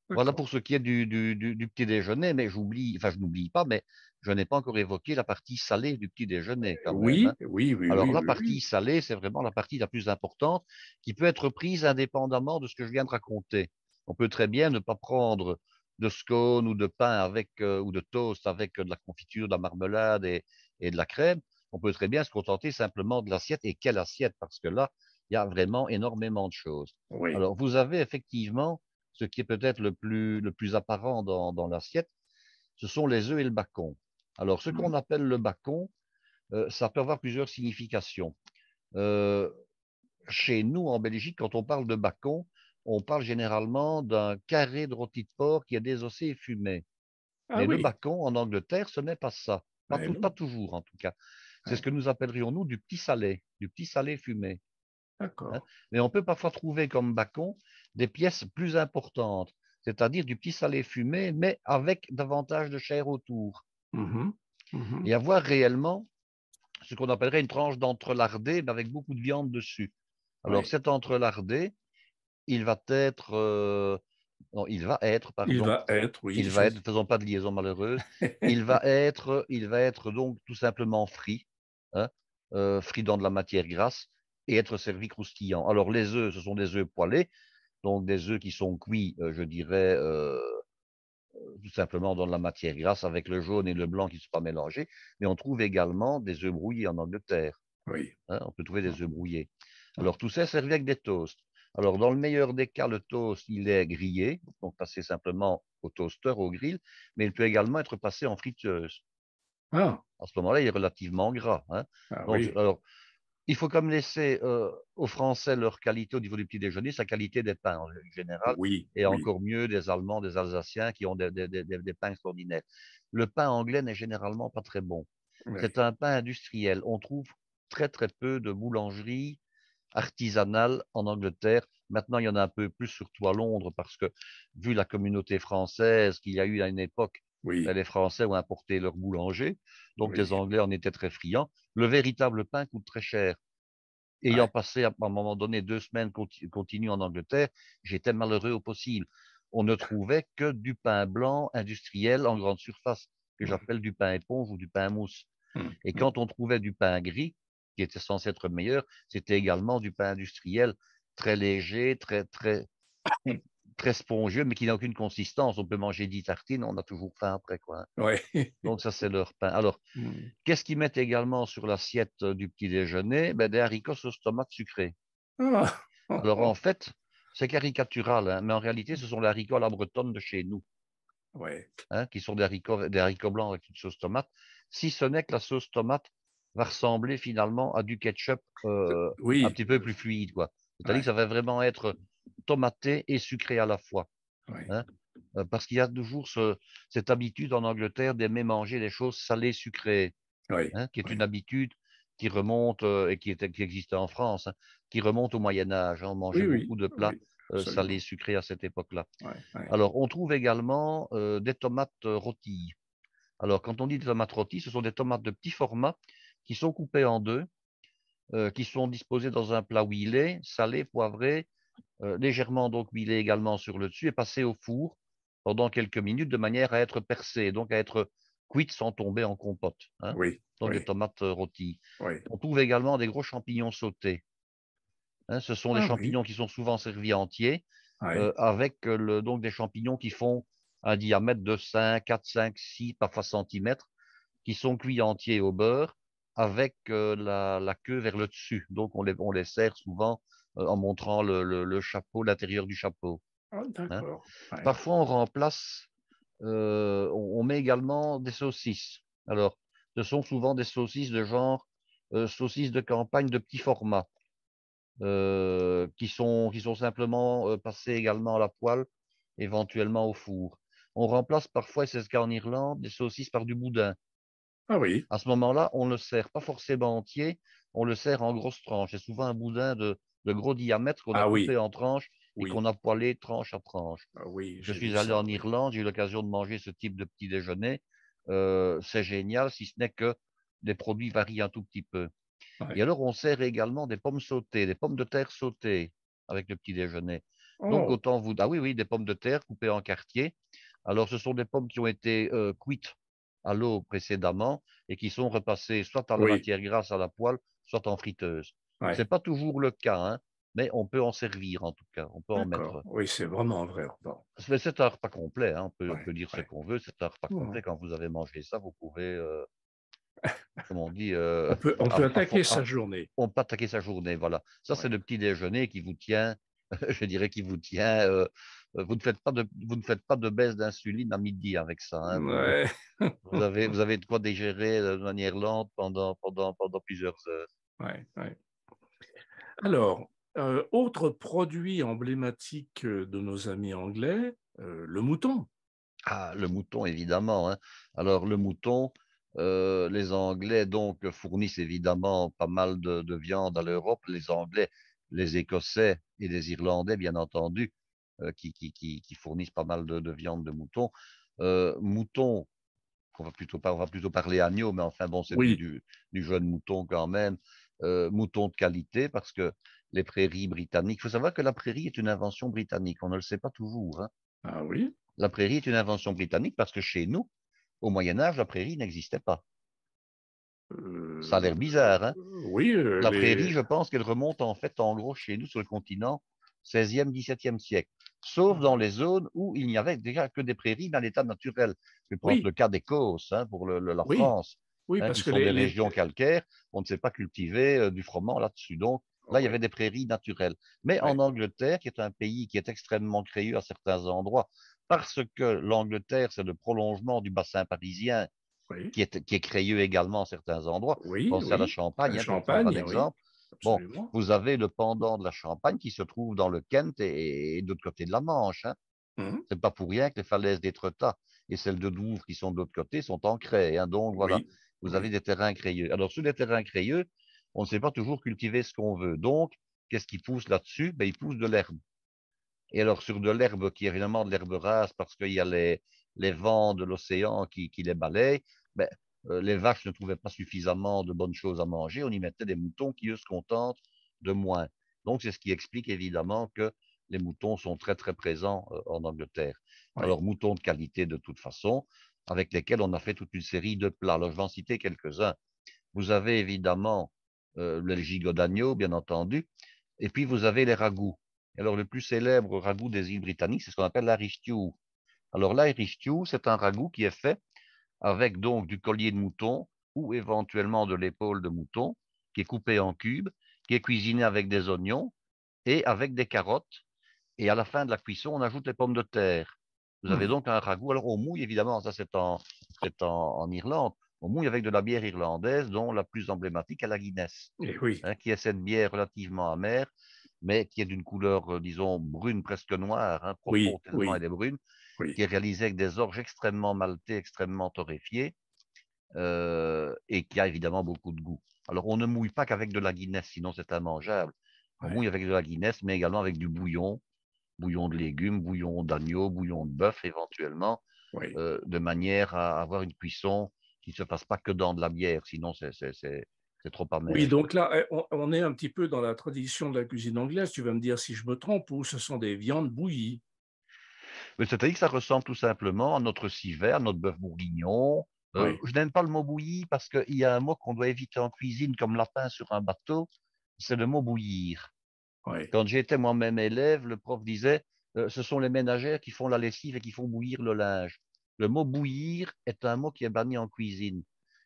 Voilà D'accord. pour ce qui est du petit déjeuner, mais je n'oublie pas, mais je n'ai pas encore évoqué la partie salée du petit déjeuner quand même, hein. Oui, oui, oui, Alors oui, la oui, partie oui. salée, c'est vraiment la partie la plus importante qui peut être prise indépendamment de ce que je viens de raconter. On peut très bien ne pas prendre de scone ou de pain avec ou de toast avec de la confiture, de la marmelade et de la crème. On peut très bien se contenter simplement de l'assiette. Et quelle assiette? Parce que là, il y a vraiment énormément de choses. Oui. Alors vous avez effectivement ce qui est peut-être le plus apparent dans l'assiette, ce sont les œufs et le bacon. Alors ce Mmh. qu'on appelle le bacon, ça peut avoir plusieurs significations. Euh, Chez nous, en Belgique, quand on parle de bacon, on parle généralement d'un carré de rôti de porc qui est désossé et fumé. Ah Mais le oui, bacon, en Angleterre, ce n'est pas ça. ouais, Pas non. toujours, en tout cas. C'est ce Ouais, que nous appellerions, nous, du petit salé fumé, hein. d'accord. Mais on peut parfois trouver comme bacon des pièces plus importantes, c'est-à-dire du petit salé fumé, mais avec davantage de chair autour. Mmh mh. Mmh. Et avoir réellement ce qu'on appellerait une tranche d'entrelardé, mais avec beaucoup de viande dessus. Alors, Oui. cet entrelardé, il va être, non, Il pardon, va être, oui, il va être, faisons pas de liaison malheureuse, il va être donc tout simplement frit, hein, frit dans de la matière grasse et être servi croustillant. Alors, les œufs, ce sont des œufs poêlés, donc des œufs qui sont cuits, je dirais, tout simplement dans de la matière grasse avec le jaune et le blanc qui ne sont pas mélangés. Mais on trouve également des œufs brouillés en Angleterre. Oui. Hein, on peut trouver des œufs brouillés. Ouais. Alors, tout ça est servi avec des toasts. Alors, dans le meilleur des cas, le toast, il est grillé, donc passé simplement au toaster, au grill, mais il peut également être passé en friteuse. Ah, À ce moment-là, il est relativement gras. Hein. ah Donc, oui, alors, il faut comme laisser aux Français leur qualité au niveau du petit déjeuner, sa qualité des pains en général, oui, et oui, encore mieux des Allemands, des Alsaciens qui ont des pains extraordinaires. Le pain anglais n'est généralement pas très bon. oui, C'est un pain industriel. On trouve très très peu de boulangeries artisanales en Angleterre. Maintenant, il y en a un peu plus, surtout à Londres, parce que vu la communauté française qu'il y a eu à une époque, ben, oui, les Français ont importé leur boulanger, donc oui. les Anglais en étaient très friands. Le véritable pain coûte très cher. Ayant Ouais, passé à un moment donné 2 semaines continues en Angleterre, j'étais malheureux au possible. On ne trouvait que du pain blanc industriel en grande surface, que hum, j'appelle du pain éponge ou du pain mousse. Et hum. quand on trouvait du pain gris, qui était censé être meilleur, c'était également du pain industriel, très léger, très spongieux, mais qui n'a aucune consistance. On peut manger 10 tartines, on a toujours faim après, quoi. Hein. Ouais. Donc ça, c'est leur pain. Alors, Hum. qu'est-ce qu'ils mettent également sur l'assiette du petit déjeuner? Ben, des haricots sauce tomate sucrée. Ah, Alors en fait, c'est caricatural, hein, mais en réalité, ce sont les haricots à la bretonne de chez nous, ouais. hein, qui sont des haricots blancs avec une sauce tomate, si ce n'est que la sauce tomate va ressembler finalement à du ketchup un Oui, petit peu plus fluide, quoi. C'est-à-dire que ouais, ça va vraiment être tomaté et sucré à la fois, ouais, hein, parce qu'il y a toujours cette habitude en Angleterre d'aimer manger des choses salées sucrées, ouais, hein, qui est une ouais. habitude qui remonte et qui existait en France, hein, qui remonte au Moyen Âge. Hein. On mangeait Oui, oui, beaucoup de plats oui, salés absolument. sucrés à cette époque-là. Ouais, ouais. Alors, on trouve également des tomates rôties. Alors, quand on dit des tomates rôties, ce sont des tomates de petit format qui sont coupées en deux, qui sont disposées dans un plat huilé, salé, poivré, légèrement donc huilé également sur le dessus et passé au four pendant quelques minutes de manière à être percées, donc à être cuites sans tomber en compote. Hein. Oui, Donc des oui, tomates rôties. oui. On trouve également des gros champignons sautés. Hein. Ce sont des Ah oui, champignons qui sont souvent servis entiers, ouais, avec donc des champignons qui font un diamètre de 5, 4, 5, 6, parfois centimètres, qui sont cuits entiers au beurre, avec la queue vers le dessus. Donc on les sert souvent en montrant le chapeau, l'intérieur du chapeau. ah, Hein. d'accord. Ouais. Parfois, on remplace, on met également des saucisses. Alors, ce sont souvent des saucisses de genre saucisses de campagne de petit format, qui sont simplement passées également à la poêle, éventuellement au four. On remplace parfois, et c'est ce qu'en Irlande, des saucisses par du boudin. Ah oui, À ce moment-là, on ne le sert pas forcément entier, on le sert en grosses tranches. C'est souvent un boudin de gros diamètre qu'on a ah coupé oui, en tranches et oui, qu'on a poêlé tranche à tranche. ah oui, Je j'ai vu suis allé ça, en oui. Irlande, j'ai eu l'occasion de manger ce type de petit déjeuner. C'est génial, si ce n'est que les produits varient un tout petit peu. Et Ouais. alors, on sert également des pommes sautées, des pommes de terre sautées avec le petit déjeuner. Donc, Oh, autant vous... Ah oui, oui, des pommes de terre coupées en quartiers. Alors, ce sont des pommes qui ont été cuites à l'eau précédemment et qui sont repassées soit à la oui, matière grasse à la poêle, soit en friteuse. C'est ouais. pas toujours le cas, hein, mais on peut en servir en tout cas, on peut en D'accord. mettre. Oui, c'est vraiment un vrai repas. C'est un repas complet, hein, on Ouais, peut dire ce ouais. qu'on veut, c'est un repas complet. Mhm. Quand vous avez mangé ça, vous pouvez, comme on dit, On peut attaquer sa journée. on peut attaquer sa journée. Voilà. Ça, c'est Ouais. le petit déjeuner qui vous tient, je dirais, qui vous tient. Vous ne faites pas de baisse d'insuline à midi avec ça. Hein. Ouais. Vous avez de quoi digérer de manière lente pendant plusieurs heures. Ouais, ouais. Alors, autre produit emblématique de nos amis anglais, le mouton. Ah, le mouton, évidemment. Hein. Alors, le mouton, les Anglais, donc, fournissent évidemment pas mal de viande à l'Europe. Les Anglais, les Écossais et les Irlandais, bien entendu, qui fournissent pas mal de viande de mouton. Mouton on va plutôt parler agneau, mais enfin bon, c'est Oui. du jeune mouton quand même. Mouton de qualité, parce que les prairies britanniques, il faut savoir que la prairie est une invention britannique, on ne le sait pas toujours, hein. Ah oui. La prairie est une invention britannique parce que chez nous, au Moyen Âge, la prairie n'existait pas. Ça a Euh, l'air bizarre, hein. oui, La prairie, je pense qu'elle remonte en fait, en gros, chez nous, sur le continent, 16e, 17e siècle. Sauf dans les zones où il n'y avait déjà que des prairies dans l'état naturel. Je vais prendre oui, le cas d'Écosse, hein, pour la oui, France, oui, hein, parce qui que sont des régions calcaires. On ne sait pas cultiver du froment là-dessus. Donc là, il y oui, avait des prairies naturelles. Mais oui, en Angleterre, qui est un pays qui est extrêmement crayeux à certains endroits, parce que l'Angleterre, c'est le prolongement du bassin parisien, oui, qui est crayeux également à certains endroits. oui, Pensez à la oui. Champagne, hein, pour prendre un Champagne, oui, exemple. Bon, absolument. vous avez le pendant de la Champagne qui se trouve dans le Kent et de l'autre côté de la Manche, hein. Mhm. C'est pas pour rien que les falaises d'Étretat et celles de Douvres qui sont de l'autre côté sont en craie, hein. Donc voilà, Oui, vous avez oui, des terrains crayeux. Alors sur les terrains crayeux, on ne sait pas toujours cultiver ce qu'on veut. Donc, qu'est-ce qui pousse là-dessus? Ben, il pousse de l'herbe. Et alors sur de l'herbe qui est évidemment de l'herbe rase parce qu'il y a les vents de l'océan qui les balayent, ben, les vaches ne trouvaient pas suffisamment de bonnes choses à manger. On y mettait des moutons qui, eux, se contentent de moins. Donc, c'est ce qui explique évidemment que les moutons sont très, très présents en Angleterre. oui, Alors, moutons de qualité de toute façon, avec lesquels on a fait toute une série de plats. Alors, je vais en citer quelques-uns. Vous avez évidemment le gigot d'agneau, bien entendu, et puis vous avez les ragoûts. Alors, le plus célèbre ragoût des îles britanniques, c'est ce qu'on appelle l'Irish stew. Alors, l'Irish stew, c'est un ragoût qui est fait avec donc du collier de mouton ou éventuellement de l'épaule de mouton, qui est coupé en cubes, qui est cuisiné avec des oignons et avec des carottes. Et à la fin de la cuisson, on ajoute les pommes de terre. Vous avez mhm. donc un ragoût. Alors, on mouille, évidemment, ça en Irlande. On mouille avec de la bière irlandaise, dont la plus emblématique est la Guinness, Et oui, hein, qui est cette bière relativement amère, mais qui est d'une couleur, disons, brune, presque noire, hein, oui, profonde tellement elle oui, est brune, qui oui, est réalisée avec des orges extrêmement maltées, extrêmement torréfiées, et qui a évidemment beaucoup de goût. Alors, on ne mouille pas qu'avec de la Guinness, sinon c'est immangeable. On ouais, mouille avec de la Guinness, mais également avec du bouillon, bouillon de légumes, bouillon d'agneau, bouillon de bœuf éventuellement, oui. de manière à avoir une cuisson qui ne se passe pas que dans de la bière, sinon c'est trop Oui, amer. donc là, on est un petit peu dans la tradition de la cuisine anglaise. Tu vas me dire si je me trompe ou ce sont des viandes bouillies. Mais c'est-à-dire que ça ressemble tout simplement à notre civet, à notre bœuf bourguignon. Oui, Je n'aime pas le mot bouilli parce qu'il y a un mot qu'on doit éviter en cuisine comme lapin sur un bateau, c'est le mot bouillir. oui, Quand j'étais moi-même élève, le prof disait, ce sont les ménagères qui font la lessive et qui font bouillir le linge. Le mot bouillir est un mot qui est banni en cuisine.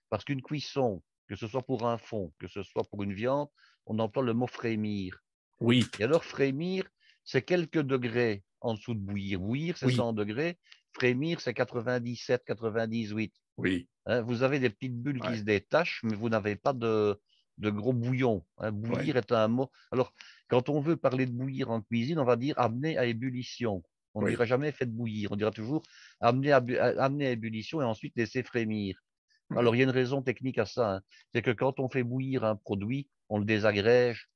Parce qu'une cuisson, que ce soit pour un fond, que ce soit pour une viande, on emploie le mot frémir. oui, Et alors, frémir, c'est quelques degrés en dessous de bouillir. Bouillir, c'est oui, 100 degrés. Frémir, c'est 97, 98. oui, Hein, vous avez des petites bulles qui ouais, se détachent, mais vous n'avez pas de gros bouillons, hein. ouais, Bouillir est un mot. Alors, quand on veut parler de bouillir en cuisine, on va dire amener à ébullition. On ne oui, dira jamais fait bouillir. On dira toujours amener à ébullition et ensuite laisser frémir. Alors, oui, il y a une raison technique à ça, hein. C'est que quand on fait bouillir un produit, on le désagrège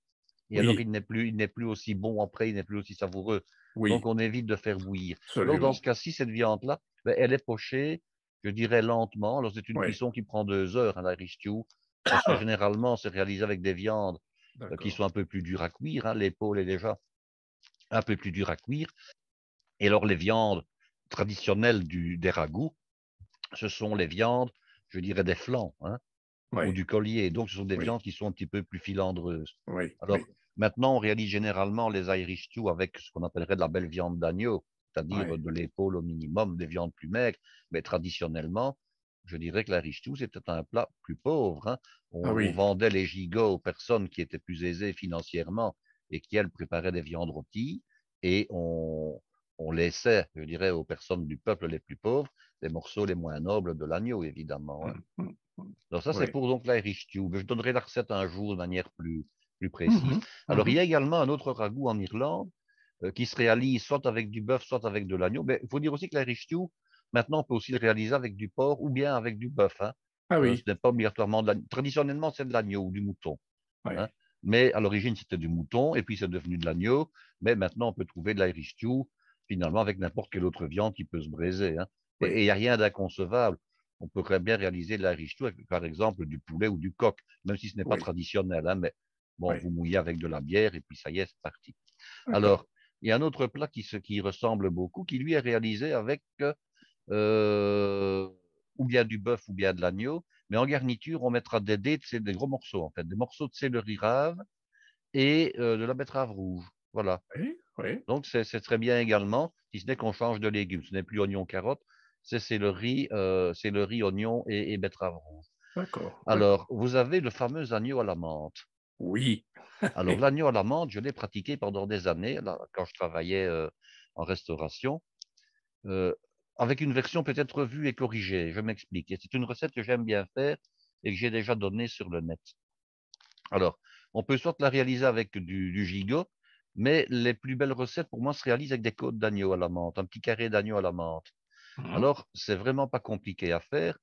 et alors oui, il n'est plus aussi bon après, il n'est plus aussi savoureux. Donc, oui, on évite de faire bouillir. Alors, dans ce absolument. cas-ci, cette viande-là, ben, elle est pochée, je dirais lentement. Alors, c'est une Oui, cuisson qui prend 2 heures, un Irish stew, parce que généralement, c'est réalisé avec des viandes qui d'accord. sont un peu plus dures à cuire, hein. L'épaule est déjà un peu plus dure à cuire. Et alors, les viandes traditionnelles des ragoûts, ce sont les viandes, je dirais, des flancs, hein, ou Oui, du collier. Donc, ce sont des oui, viandes qui sont un petit peu plus filandreuses. oui, Alors, oui, maintenant, on réalise généralement les Irish stew avec ce qu'on appellerait de la belle viande d'agneau, c'est-à-dire oui. de l'épaule au minimum, des viandes plus maigres. Mais traditionnellement, je dirais que l'Irish stew, c'était un plat plus pauvre, hein. Ah On oui, vendait les gigots aux personnes qui étaient plus aisées financièrement et qui, elles, préparaient des viandes rôties. Et on laissait, je dirais, aux personnes du peuple les plus pauvres, les morceaux les moins nobles de l'agneau, évidemment, hein. hum, hum, hum. Alors ça, c'est Oui. pour donc l'Irish stew. Mais je donnerai la recette un jour de manière plus précise. Mhm, Alors, il y mhm. a également un autre ragoût en Irlande qui se réalise soit avec du bœuf, soit avec de l'agneau. Mais il faut dire aussi que l'Irish stew, maintenant, on peut aussi le réaliser avec du porc ou bien avec du bœuf, hein. Ah Ce oui, n'est pas obligatoirement de l'agneau. Traditionnellement, c'est de l'agneau ou du mouton, hein. oui, Mais à l'origine, c'était du mouton et puis c'est devenu de l'agneau. Mais maintenant, on peut trouver de l'Irish stew finalement avec n'importe quelle autre viande qui peut se braiser, hein. Et oui, il n'y a rien d'inconcevable. on pourrait bien réaliser de la richtou avec, par exemple, du poulet ou du coq, même si ce n'est pas Oui, traditionnel, hein, mais bon, oui. vous mouillez avec de la bière et puis ça y est, c'est parti. D'accord. Alors, il y a un autre plat qui ressemble beaucoup, qui lui est réalisé avec euh, ou bien du bœuf ou bien de l'agneau, mais en garniture, on mettra des dés, c'est des gros morceaux en fait, des morceaux de céleri rave et de la betterave rouge. Voilà. Oui, oui. Donc, c'est très bien également, si ce n'est qu'on change de légumes. Ce n'est plus oignon, carotte, c'est le riz, oignon et betterave rouge. D'accord, Alors, d'accord. vous avez le fameux agneau à la menthe. Oui. Alors, l'agneau à la menthe, je l'ai pratiqué pendant des années, là, quand je travaillais en restauration, euh, avec une version peut-être revue et corrigée. Je m'explique. Et c'est une recette que j'aime bien faire et que j'ai déjà donnée sur le net. Alors, on peut soit la réaliser avec du gigot, mais les plus belles recettes pour moi se réalisent avec des côtes d'agneau à la menthe, un petit carré d'agneau à la menthe. Mhm, Alors, c'est vraiment pas compliqué à faire.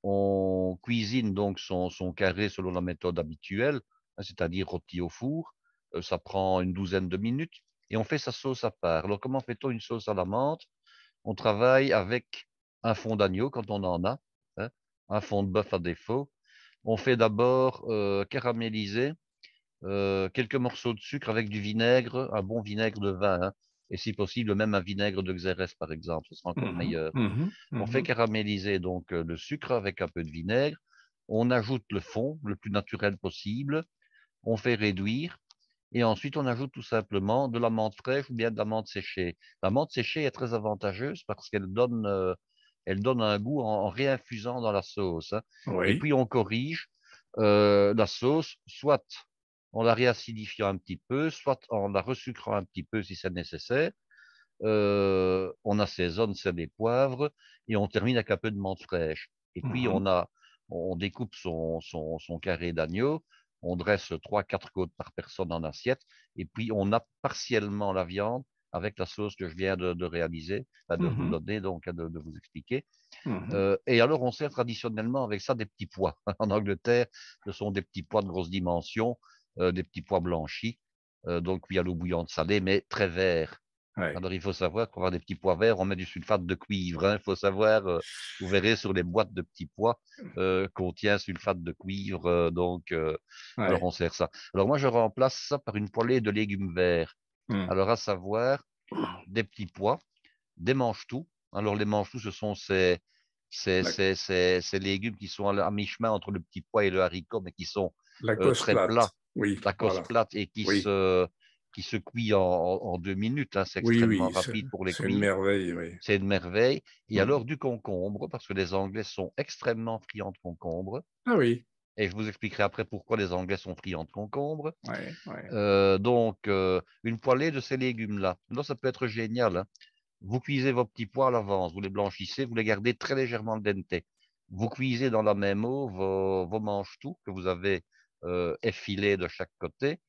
On cuisine donc son carré selon la méthode habituelle, hein, c'est-à-dire rôti au four. Ça prend une douzaine de minutes et on fait sa sauce à part. Alors, comment fait-on une sauce à la menthe? On travaille avec un fond d'agneau quand on en a, hein, un fond de bœuf à défaut. On fait d'abord caraméliser quelques morceaux de sucre avec du vinaigre, un bon vinaigre de vin, hein, et si possible même un vinaigre de Xérès par exemple, ce sera encore mhm, meilleur. mhm, On fait mhm, caraméliser donc le sucre avec un peu de vinaigre. On ajoute le fond le plus naturel possible. On fait réduire. Et ensuite, on ajoute tout simplement de la menthe fraîche ou bien de la menthe séchée. La menthe séchée est très avantageuse parce elle donne un goût en réinfusant dans la sauce, hein. Et oui. puis, on corrige la sauce, soit en la réacidifiant un petit peu, soit en la resucrant un petit peu si c'est nécessaire. On assaisonne sel et poivre et on termine avec un peu de menthe fraîche. Et puis Mhm, on découpe son carré d'agneau, on dresse trois, quatre côtes par personne en assiette, et puis on nappe partiellement la viande avec la sauce que je viens de réaliser, enfin, de vous mhm, donner, donc de vous expliquer. mhm. Et alors on sert traditionnellement avec ça des petits pois. En Angleterre, ce sont des petits pois de grosse dimension, des petits pois blanchis, donc cuits à l'eau bouillante salée, mais très verts. Ouais. Alors, il faut savoir qu'on va des petits pois verts, on met du sulfate de cuivre, hein. Il faut savoir, vous verrez sur les boîtes de petits pois, contient sulfate de cuivre. Alors, Ouais. on sert ça. Alors, moi, je remplace ça par une poêlée de légumes verts. Mhm. Alors, à savoir, des petits pois, des mange-tout. Alors, les mange-tout, ce sont La, ces légumes qui sont à mi-chemin entre le petit pois et le haricot, mais qui sont la cosse très plats, plate. Oui, la cosse voilà. plate et Oui, qui se cuit en 2 minutes, hein. C'est oui, extrêmement oui. rapide pour les C'est une cuire. merveille, oui. C'est une merveille. Et Mhm. alors du concombre, parce que les Anglais sont extrêmement friands de concombre. Ah oui. Et je vous expliquerai après pourquoi les Anglais sont friands de concombre. Ouais, ouais. Une poêlée de ces légumes-là. Là, ça peut être génial, hein. Vous cuisez vos petits pois à l'avance, vous les blanchissez, vous les gardez très légèrement al dente. Vous cuisez dans la même eau vos manches-tout que vous avez effilés de chaque côté.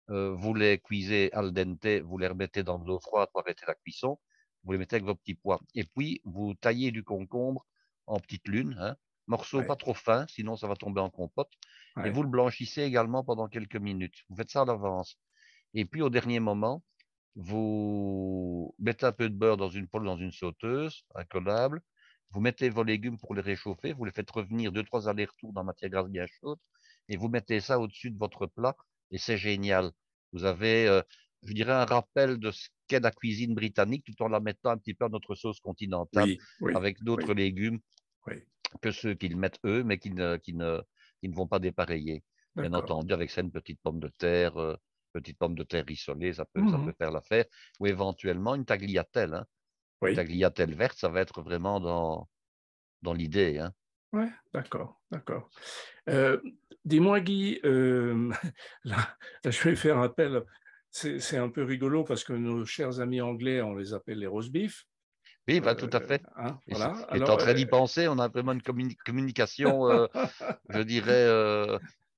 Vous les cuisez al dente, vous les remettez dans de l'eau froide pour arrêter la cuisson. Vous les mettez avec vos petits pois. Et puis, vous taillez du concombre en petites lunes, hein, morceaux pas Ouais, trop fins, sinon ça va tomber en compote. Et ouais. vous le blanchissez également pendant quelques minutes. Vous faites ça à l'avance. Et puis, au dernier moment, vous mettez un peu de beurre dans une poêle, dans une sauteuse incollable. Vous mettez vos légumes pour les réchauffer. Vous les faites revenir deux, trois allers-retours dans la matière grasse bien chaude. Et vous mettez ça au-dessus de votre plat. Et c'est génial. Vous avez, je dirais, un rappel de ce qu'est la cuisine britannique tout en la mettant un petit peu à notre sauce continentale Oui, oui, avec d'autres oui, légumes oui. que ceux qu'ils mettent eux, mais qui ne vont pas dépareiller. Bien D'accord. entendu, avec ça, une petite pomme de terre rissolée, ça Mhm. peut faire l'affaire. Ou éventuellement une tagliatelle, hein. Une Oui, tagliatelle verte, ça va être vraiment dans l'idée, hein. ouais, d'accord, d'accord. Euh, Dis-moi, Guy, là, je vais faire appel. C'est un peu rigolo parce que nos chers amis anglais, on les appelle les roast beef. Oui, bah, tout à fait. Et Voilà. étant Alors, très d'y penser, on a vraiment une communication, je dirais,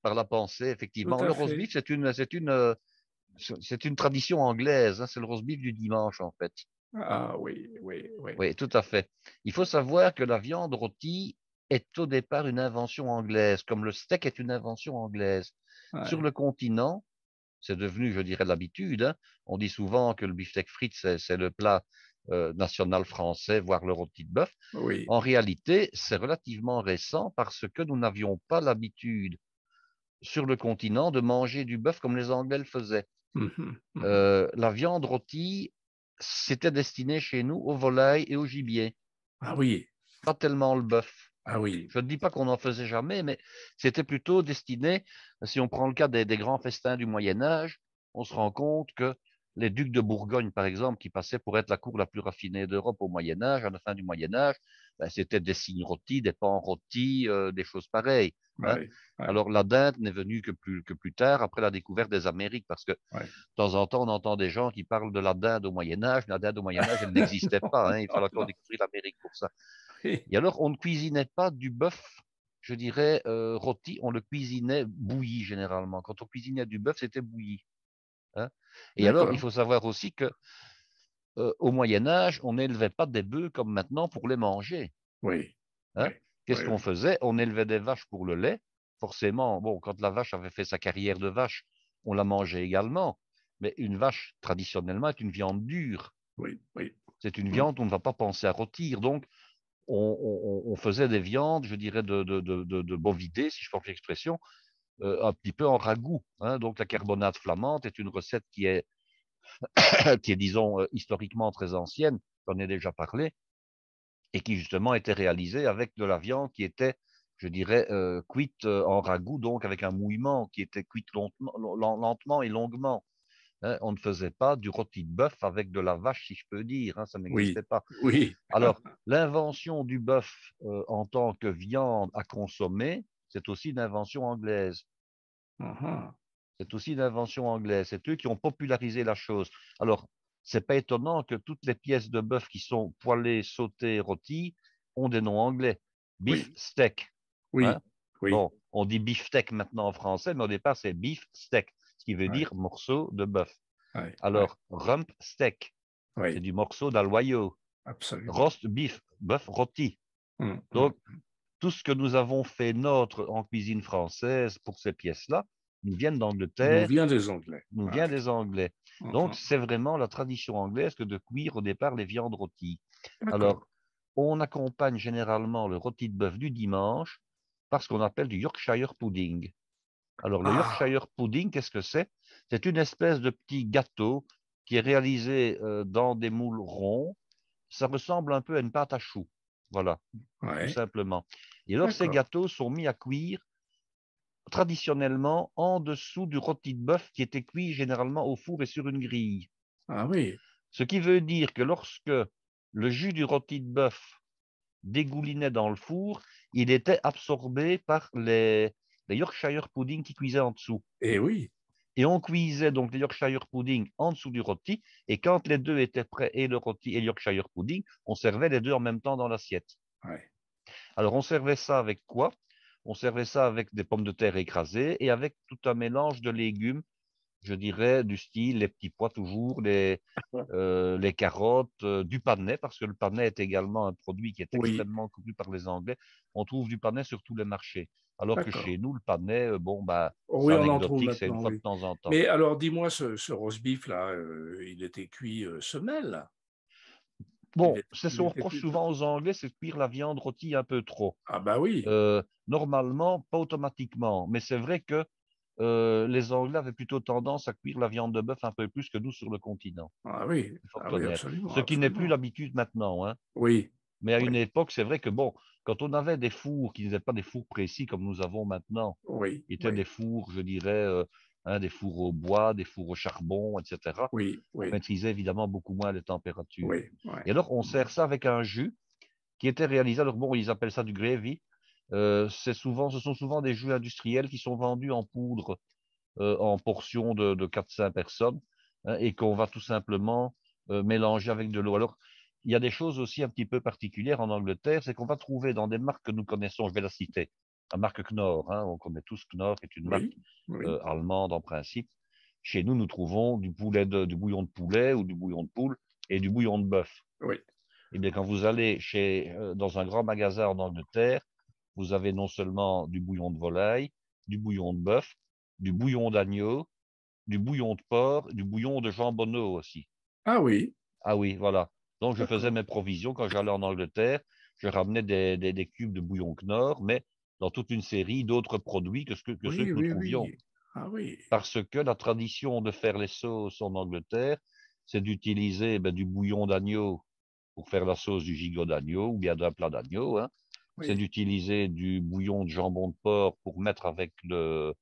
par la pensée, tout effectivement. à Le roast fait. beef, c'est une tradition anglaise, hein. C'est le roast beef du dimanche, en fait. Ah oui, oui, oui. Oui, tout à fait. Il faut savoir que la viande rôtie est au départ une invention anglaise, comme le steak est une invention anglaise. Sur Ouais. le continent, c'est devenu, je dirais, l'habitude, hein. On dit souvent que le beefsteak frites, c'est le plat national français, voire le rôti de bœuf. Oui. En réalité, c'est relativement récent parce que nous n'avions pas l'habitude sur le continent de manger du bœuf comme les Anglais le faisaient. Mhm, mhm. La viande rôtie, c'était destiné chez nous aux volailles et au gibier, Ah oui, pas tellement le bœuf. ah oui, Je ne dis pas qu'on n'en faisait jamais, mais c'était plutôt destiné, si on prend le cas des grands festins du Moyen Âge, on se rend compte que les ducs de Bourgogne, par exemple, qui passaient pour être la cour la plus raffinée d'Europe au Moyen Âge, à la fin du Moyen Âge, ben, c'était des cygnes rôtis, des pans rôtis, des choses pareilles. Hein. ouais, ouais, Alors la dinde n'est venue que plus tard, après la découverte des Amériques, parce que de ouais. temps en temps, on entend des gens qui parlent de la dinde au Moyen Âge, mais la dinde au Moyen Âge, elle n'existait pas. Hein. Il fallait encore Non, découvrir l'Amérique pour ça. oui, Et alors, on ne cuisinait pas du bœuf, je dirais, rôti, on le cuisinait bouilli généralement. Quand on cuisinait du bœuf, c'était bouilli. Hein. Et alors, il d'accord. faut savoir aussi que au Moyen Âge, on n'élevait pas des bœufs comme maintenant pour les manger. Oui, oui, Hein. Qu'est-ce oui, qu'on oui, faisait? On élevait des vaches pour le lait. Forcément, bon, quand la vache avait fait sa carrière de vache, on la mangeait également. Mais une vache, traditionnellement, est une viande dure. oui, oui. C'est une Hum, viande qu'on ne va pas penser à rôtir. Donc, on faisait des viandes, je dirais, de bovidés, si je porte l'expression, un petit peu en ragoût. Hein. Donc la carbonate flamande est une recette qui est disons, historiquement très ancienne, j'en ai déjà parlé, et qui justement était réalisée avec de la viande qui était, je dirais, cuite en ragoût, donc avec un mouillement qui était cuite lentement et longuement. Hein. On ne faisait pas du rôti de bœuf avec de la vache, si je peux dire, hein, ça oui, n'existait pas. oui. Alors, l'invention du bœuf en tant que viande à consommer, c'est aussi une invention anglaise. Mhm. C'est aussi une invention anglaise. C'est eux qui ont popularisé la chose. Alors, c'est pas étonnant que toutes les pièces de bœuf qui sont poêlées, sautées, rôties ont des noms anglais. Beef Oui, steak. Hein? oui, oui. Bon, on dit beef steak maintenant en français, mais au départ, c'est beef steak, ce qui veut Ouais, dire morceau de bœuf. ouais, ouais, Alors, rump steak, c'est oui, du morceau d'aloyau. absolument. Roast beef, bœuf rôti. Hum, hum. Donc, tout ce que nous avons fait nôtre en cuisine française pour ces pièces-là nous viennent Nous d'Angleterre, vient des Anglais. nous Ouais. vient des Anglais. Donc, Mhm. c'est vraiment la tradition anglaise que de cuire au départ les viandes rôties. D'accord. Alors, on accompagne généralement le rôti de bœuf du dimanche par ce qu'on appelle du Yorkshire pudding. Alors, le Ah, Yorkshire pudding, qu'est-ce que c'est? C'est une espèce de petit gâteau qui est réalisé dans des moules ronds. Ça ressemble un peu à une pâte à choux. Voilà, tout ouais, simplement. Et alors, ces d'accord. gâteaux sont mis à cuire traditionnellement en dessous du rôti de bœuf qui était cuit généralement au four et sur une grille. Ah oui, Ce qui veut dire que lorsque le jus du rôti de bœuf dégoulinait dans le four, il était absorbé par les Yorkshire pudding qui cuisaient en dessous. et oui, Et on cuisait donc les Yorkshire pudding en dessous du rôti, et quand les deux étaient prêts, et le rôti et le Yorkshire pudding, on servait les deux en même temps dans l'assiette. ouais. Alors on servait ça avec quoi? On servait ça avec des pommes de terre écrasées et avec tout un mélange de légumes, je dirais, du style les petits pois toujours, les carottes, du panais, parce que le panais est également un produit qui est Oui, extrêmement connu par les Anglais. On trouve du panais sur tous les marchés. Alors que d'accord. chez nous, le panais, bon, bah, Oh c'est oui, on en trouve anecdotique, c'est une maintenant, fois de oui. temps en temps. Mais alors, dis-moi, ce roast beef là, il était cuit semelle. Bon, c'est ce Il qu'on était reproche cuit. souvent aux Anglais, c'est de cuire la viande rôtie un peu trop. Ah bah oui. Normalement, pas automatiquement, mais c'est vrai que les Anglais avaient plutôt tendance à cuire la viande de bœuf un peu plus que nous sur le continent, il faut Ah oui, reconnaître. absolument, Ce qui n'est plus absolument. l'habitude maintenant, hein. Oui, Mais à une oui, époque, c'est vrai que bon, quand on avait des fours qui n'étaient pas des fours précis comme nous avons maintenant, oui, qui étaient des oui, fours, je dirais, hein, des fours au bois, des fours au charbon, etc., oui, on oui, maîtrisait évidemment beaucoup moins les températures. oui, oui. Et alors, on sert ça avec un jus qui était réalisé. Alors bon, ils appellent ça du gravy. Ce sont souvent des jus industriels qui sont vendus en poudre, en portions de 4-5 personnes, hein, et qu'on va tout simplement mélanger avec de l'eau. Alors, il y a des choses aussi un petit peu particulières en Angleterre, c'est qu'on va trouver dans des marques que nous connaissons, je vais la citer, la marque Knorr, hein, on connaît tous Knorr, qui est une Oui, marque oui, allemande en principe. Chez nous, nous trouvons du bouillon de poulet ou du bouillon de poule et du bouillon de bœuf. oui. Eh bien, quand vous allez dans un grand magasin en Angleterre, vous avez non seulement du bouillon de volaille, du bouillon de bœuf, du bouillon d'agneau, du bouillon de porc, du bouillon de jambonneau aussi. Ah oui, Ah oui, voilà. Donc, je faisais D'accord. mes provisions quand j'allais en Angleterre. Je ramenais des cubes de bouillon Knorr, mais dans toute une série d'autres produits que ceux Oui, que nous oui, trouvions. oui. Ah oui. Parce que la tradition de faire les sauces en Angleterre, c'est d'utiliser du bouillon d'agneau pour faire la sauce du gigot d'agneau ou bien d'un plat d'agneau, hein. C'est Oui. d'utiliser du bouillon de jambon de porc pour mettre avec le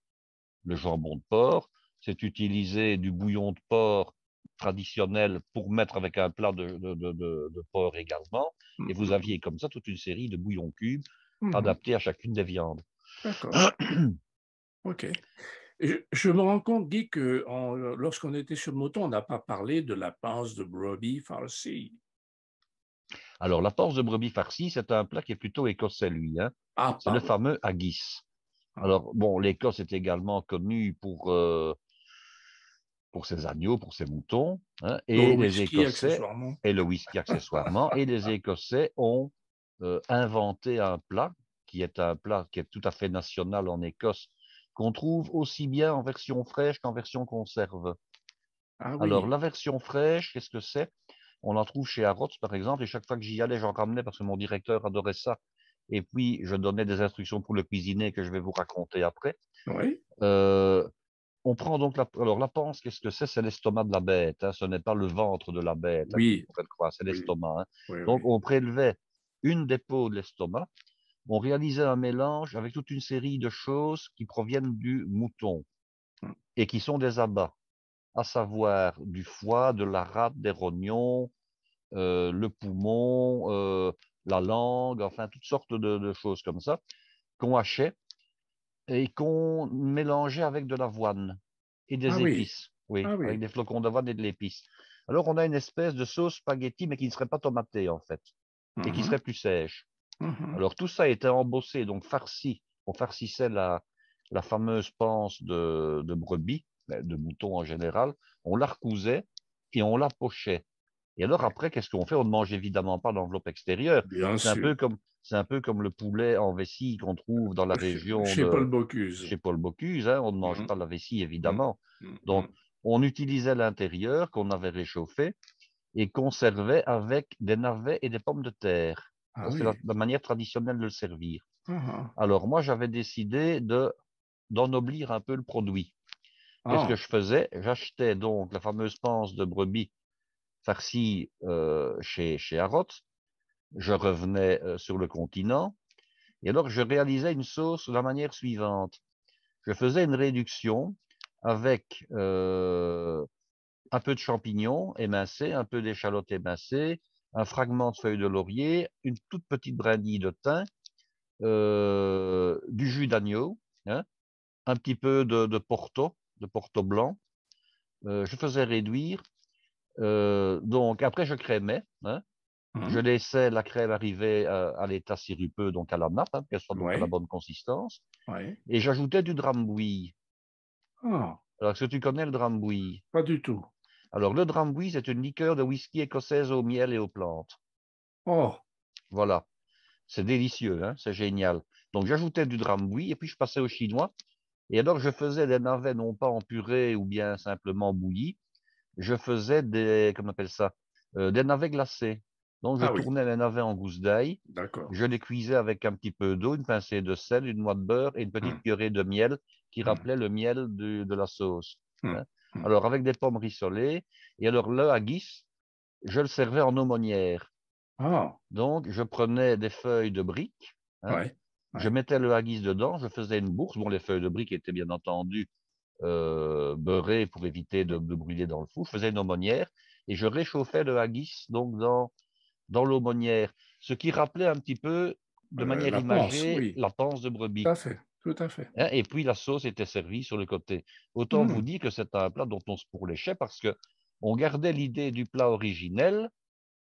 jambon de porc. C'est utiliser du bouillon de porc traditionnel pour mettre avec un plat de porc également. Et vous Mhm. aviez comme ça toute une série de bouillons cubes Mhm. adaptés à chacune des viandes. D'accord. OK. Je me rends compte, Guy, que lorsqu'on était sur le mouton, on n'a pas parlé de la panse de brebis farcie. Alors, la panse de brebis farcie, c'est un plat qui est plutôt écossais, lui, hein. Ah, C'est le pardon. fameux haggis. Ah, Alors, bon, l'Écosse est également connue pour ses agneaux, pour ses moutons, hein, au et les whisky, Écossais, accessoirement. et le whisky accessoirement, et les Écossais ont inventé un plat qui est tout à fait national en Écosse, qu'on trouve aussi bien en version fraîche qu'en version conserve. Ah Alors, oui, la version fraîche, qu'est-ce que c'est? On en trouve chez Harrods, par exemple, et chaque fois que j'y allais, j'en ramenais parce que mon directeur adorait ça. Et puis, je donnais des instructions pour le cuisiner que je vais vous raconter après. oui, Euh, on prend donc alors la panse, qu'est-ce que c'est? C'est l'estomac de la bête, hein. Ce n'est pas le ventre de la bête, hein, comme oui, on pourrait le croire, c'est oui, l'estomac, hein. oui, Donc, oui. on prélevait une des peaux de l'estomac, on réalisait un mélange avec toute une série de choses qui proviennent du mouton Mm. et qui sont des abats, à savoir du foie, de la rate, des rognons, le poumon, la langue, enfin toutes sortes de choses comme ça, qu'on hachait et qu'on mélangeait avec de l'avoine et Ah des oui, épices. Oui, ah avec oui. des flocons d'avoine et de l'épice. Alors on a une espèce de sauce spaghetti, mais qui ne serait pas tomatée en fait, et qui Mhm, serait plus sèche. mhm. Alors tout ça était embossé, donc farci. On farcissait la fameuse panse de brebis, de mouton en général. On la recousait et on la pochait. Et alors Oui, après, qu'est-ce qu'on fait? On ne mange évidemment pas l'enveloppe extérieure. bien C'est un sûr. peu comme, c'est un peu comme le poulet en vessie qu'on trouve dans la région Chez Paul de Bocuse. chez Paul Bocuse, hein. On ne mange Mhm, pas la vessie mhm, évidemment. Donc mhm. on utilisait l'intérieur qu'on avait réchauffé et qu'on servait avec des navets et des pommes de terre. Ah Ça, c'est oui. la manière traditionnelle de le servir. Ah, Alors moi, j'avais décidé d'ennoblir un peu le produit. Qu'est-ce que ah. je faisais? J'achetais donc la fameuse panse de brebis farcie chez Harrods. Je revenais sur le continent et alors je réalisais une sauce de la manière suivante. Je faisais une réduction avec un peu de champignons émincés, un peu d'échalotes émincées, un fragment de feuille de laurier, une toute petite brindille de thym, du jus d'agneau, hein, un petit peu de Porto blanc. Je faisais réduire. Donc après, je crémais, hein. Je Mhm. laissais la crème arriver à l'état sirupeux, donc à la nappe, hein, qu'elle soit donc à la Oui, bonne consistance. oui. Et j'ajoutais du drambuie. Ah, Alors, est-ce que tu connais le drambuie? pas du tout. Alors, le drambuie, c'est une liqueur de whisky écossaise au miel et aux plantes. Oh, Voilà. C'est délicieux, hein, c'est génial. Donc, j'ajoutais du drambuie et puis je passais au chinois. Et alors, je faisais des navets non pas en purée ou bien simplement bouillis. Je faisais comment on appelle ça? Des navets glacés. Donc, je ah oui, tournais les navets en gousse d'ail. d'accord. Je les cuisais avec un petit peu d'eau, une pincée de sel, une noix de beurre et une petite Hum, cuillerée de miel qui hum, rappelait le miel de la sauce, hum, hein. hum. Alors, avec des pommes rissolées. Et alors, le haggis, je le servais en aumônière. Ah, Donc, je prenais des feuilles de briques, hein, ouais, je ouais. mettais le haggis dedans, je faisais une bourse. Bon, les feuilles de briques étaient bien entendu beurrées pour éviter de brûler dans le four. Je faisais une aumônière et je réchauffais le haggis donc dans l'aumônière, ce qui rappelait un petit peu, de manière La panse, imagée, oui, la panse de tout brebis, à fait, tout à fait. hein. Et puis la sauce était servie sur le côté. Autant vous Hum, dire que c'est un plat dont on se pourléchait parce que on gardait l'idée du plat originel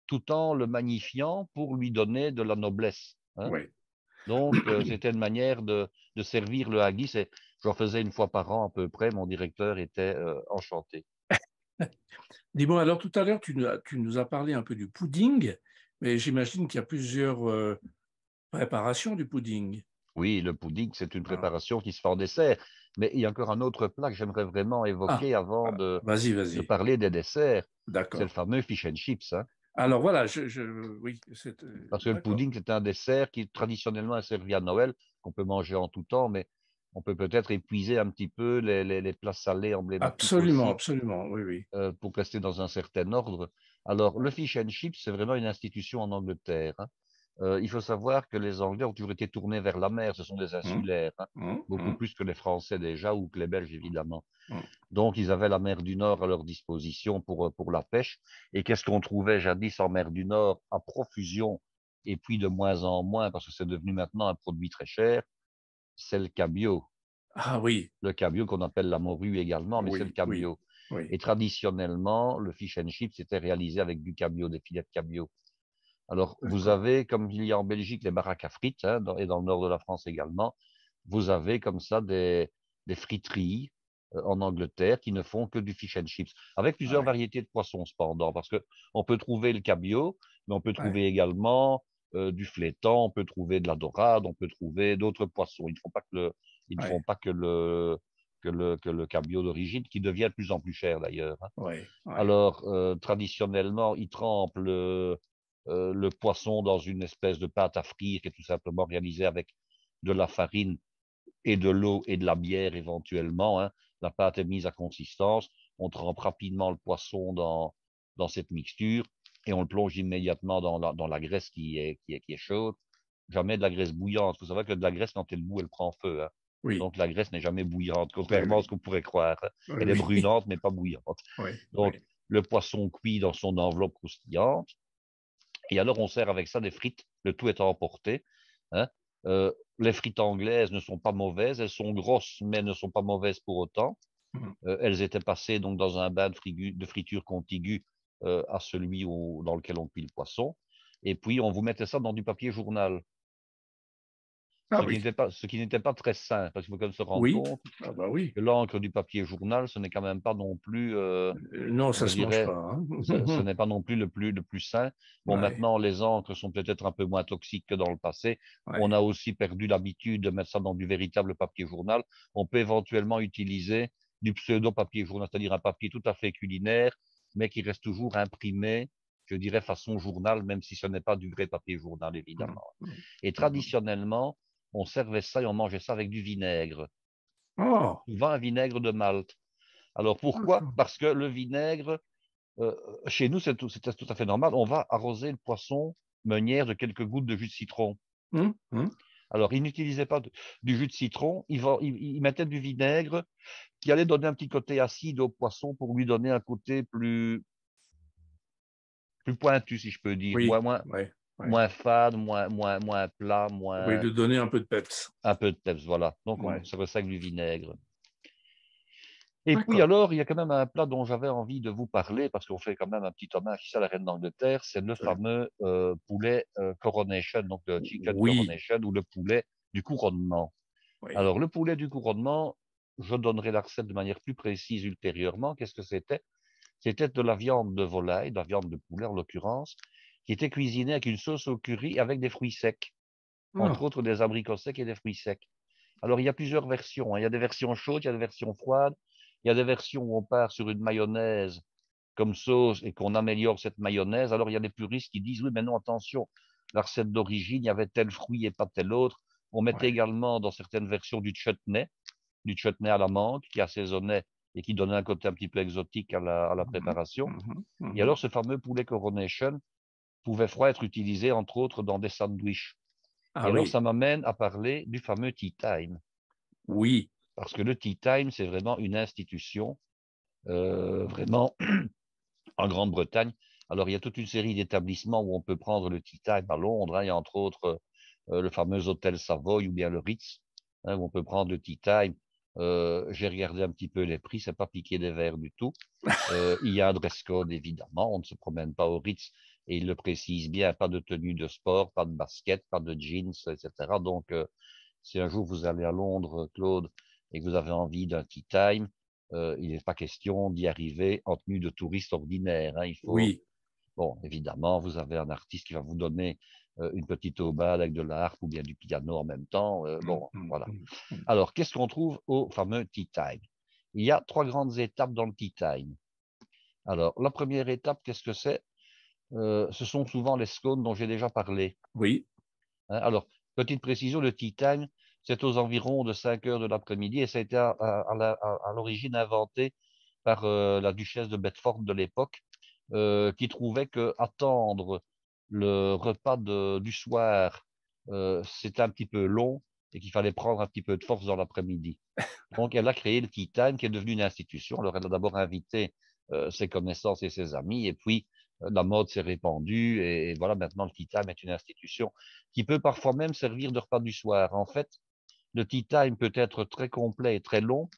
tout en le magnifiant pour lui donner de la noblesse, hein. oui. Donc, c'était une manière de servir le haggis. Et j'en faisais une fois par an à peu près. Mon directeur était enchanté. Dis-moi, alors tout à l'heure, tu nous as parlé un peu du pudding, mais j'imagine qu'il y a plusieurs préparations du pudding. Oui, le pudding, c'est une Ah, préparation qui se fait en dessert. Mais il y a encore un autre plat que j'aimerais vraiment ah, évoquer avant vas-y, de vas-y. parler des desserts. C'est le D'accord. fameux fish and chips, hein. Alors voilà, oui, Parce que le d'accord. pudding, c'est un dessert qui traditionnellement est servi à Noël, qu'on peut manger en tout temps, mais on peut peut-être épuiser un petit peu les plats salés emblématiques Absolument, aussi, absolument, oui, oui. pour rester dans un certain ordre. Alors, le fish and chips, c'est vraiment une institution en Angleterre, hein. Il faut savoir que les Anglais ont toujours été tournés vers la mer, ce sont des Hum, insulaires, hein, beaucoup hum, plus que les Français déjà, ou que les Belges évidemment. hum. Donc, ils avaient la mer du Nord à leur disposition pour la pêche. Et qu'est-ce qu'on trouvait jadis en mer du Nord à profusion, et puis de moins en moins, parce que c'est devenu maintenant un produit très cher, c'est le cabillaud. Ah oui, Le cabillaud qu'on appelle la morue également, mais c'est le oui, oui, cabillaud. oui, Et traditionnellement, le fish and chips était réalisé avec du cabillaud, des filets de cabillaud. Alors, vous d'accord. avez, comme il y a en Belgique, les baraques à frites, hein, et dans le nord de la France également, vous avez comme ça des friteries en Angleterre qui ne font que du fish and chips, avec Ah plusieurs oui, variétés de poissons cependant, parce que on peut trouver le cabillaud, mais on peut ouais, trouver également du flétan, on peut trouver de la dorade, on peut trouver d'autres poissons. Ils ne font ouais, pas que le cabillaud d'origine, qui devient de plus en plus cher d'ailleurs, hein. ouais, ouais. Alors, traditionnellement, ils trempent le poisson dans une espèce de pâte à frire qui est tout simplement réalisée avec de la farine et de l'eau et de la bière éventuellement, hein. La pâte est mise à consistance. On trempe rapidement le poisson dans cette mixture et on le plonge immédiatement dans la graisse qui est chaude. Jamais de la graisse bouillante. Il faut savoir que de la graisse, quand elle bout, elle prend feu, hein. Oui, Donc la graisse n'est jamais bouillante, oui, contrairement à ce oui, qu'on pourrait croire, hein. oui, Elle est oui, brûlante, mais pas bouillante. oui, Donc oui. le poisson cuit dans son enveloppe croustillante. Et alors, on sert avec ça des frites, le tout étant emporté, hein. Euh, les frites anglaises ne sont pas mauvaises, elles sont grosses, mais ne sont pas mauvaises pour autant. Hum. Elles étaient passées donc dans un bain de friture contigu à celui dans lequel on cuit le poisson. Et puis, on vous mettait ça dans du papier journal, Ah oui, ce qui n'était pas très sain, parce qu'il faut quand même se rendre oui, compte ah bah oui. que l'encre du papier journal, ce n'est quand même pas non plus, Non, ça je se mange dirais, pas, hein. ce n'est pas non plus le plus sain. Bon, Ouais, maintenant, les encres sont peut-être un peu moins toxiques que dans le passé. On ouais. a aussi perdu l'habitude de mettre ça dans du véritable papier journal. On peut éventuellement utiliser du pseudo-papier journal, c'est-à-dire un papier tout à fait culinaire, mais qui reste toujours imprimé, je dirais, façon journal, même si ce n'est pas du vrai papier journal, Hum, évidemment. hum, Et hum. traditionnellement, on servait ça et on mangeait ça avec du vinaigre, Oh, souvent un vinaigre de Malte. Alors pourquoi? d'accord. Parce que le vinaigre, euh, chez nous, c'est tout à fait normal. On va arroser le poisson meunière de quelques gouttes de jus de citron. Hum. Alors, ils n'utilisaient pas du jus de citron, ils mettaient du vinaigre qui allait donner un petit côté acide au poisson pour lui donner un côté plus pointu, si je peux dire, Oui, ouais, ouais. moins fade, moins plat, Oui, de donner un peu de peps. un peu de peps, voilà. Donc, on Ouais, se ressac du vinaigre. Et puis d'accord. alors, il y a quand même un plat dont j'avais envie de vous parler, parce qu'on fait quand même un petit hommage ici à la reine d'Angleterre, c'est le Ouais. fameux poulet coronation, donc le chicken Oui, coronation, ou le poulet du couronnement. oui. Alors, le poulet du couronnement, je donnerai la recette de manière plus précise ultérieurement. Qu'est-ce que c'était? C'était de la viande de volaille, de la viande de poulet en l'occurrence, qui était cuisinée avec une sauce au curry avec des fruits secs, entre Ah, autres des abricots secs et des fruits secs. Alors, il y a plusieurs versions, hein. Il y a des versions chaudes, il y a des versions froides. Il y a des versions où on part sur une mayonnaise comme sauce et qu'on améliore cette mayonnaise. Alors, il y a des puristes qui disent, oui, mais non, attention, la recette d'origine, il y avait tel fruit et pas tel autre. On mettait ouais. également dans certaines versions du chutney à la menthe qui assaisonnait et qui donnait un côté un petit peu exotique à la Mhm, préparation. mhm, Et alors, mhm. ce fameux poulet coronation pouvait froid être utilisé, entre autres, dans des sandwichs. Ah Et alors, oui, ça m'amène à parler du fameux tea time. oui. Parce que le tea time, c'est vraiment une institution, vraiment en Grande-Bretagne. Alors, il y a toute une série d'établissements où on peut prendre le tea time à Londres, hein. Il y a entre autres le fameux hôtel Savoy ou bien le Ritz, hein, où on peut prendre le tea time. J'ai regardé un petit peu les prix, c'est pas piqué des verres du tout. Il y a un dress code, évidemment, on ne se promène pas au Ritz, et il le précise bien, pas de tenue de sport, pas de basket, pas de jeans, etc. Donc, si un jour vous allez à Londres, Claude, et que vous avez envie d'un tea time, il n'est pas question d'y arriver en tenue de touriste ordinaire, hein. Il faut, Oui. bon, évidemment, vous avez un artiste qui va vous donner une petite aubade avec de la harpe ou bien du piano en même temps. Mm, Bon, mm, voilà. mm, mm. Alors, qu'est-ce qu'on trouve au fameux tea time? Il y a trois grandes étapes dans le tea time. Alors, la première étape, qu'est-ce que c'est? Ce sont souvent les scones dont j'ai déjà parlé. Oui. Hein. Alors, petite précision, le tea time, c'est aux environs de 5 heures de l'après-midi et ça a été à l'origine inventé par la duchesse de Bedford de l'époque, qui trouvait que attendre le repas du soir, c'était un petit peu long et qu'il fallait prendre un petit peu de force dans l'après-midi. Donc, elle a créé le Tea Time, qui est devenu une institution. Alors, elle a d'abord invité ses connaissances et ses amis, et puis la mode s'est répandue, et voilà, maintenant, le Tea Time est une institution qui peut parfois même servir de repas du soir. En fait, le Tea Time peut être très complet et très long,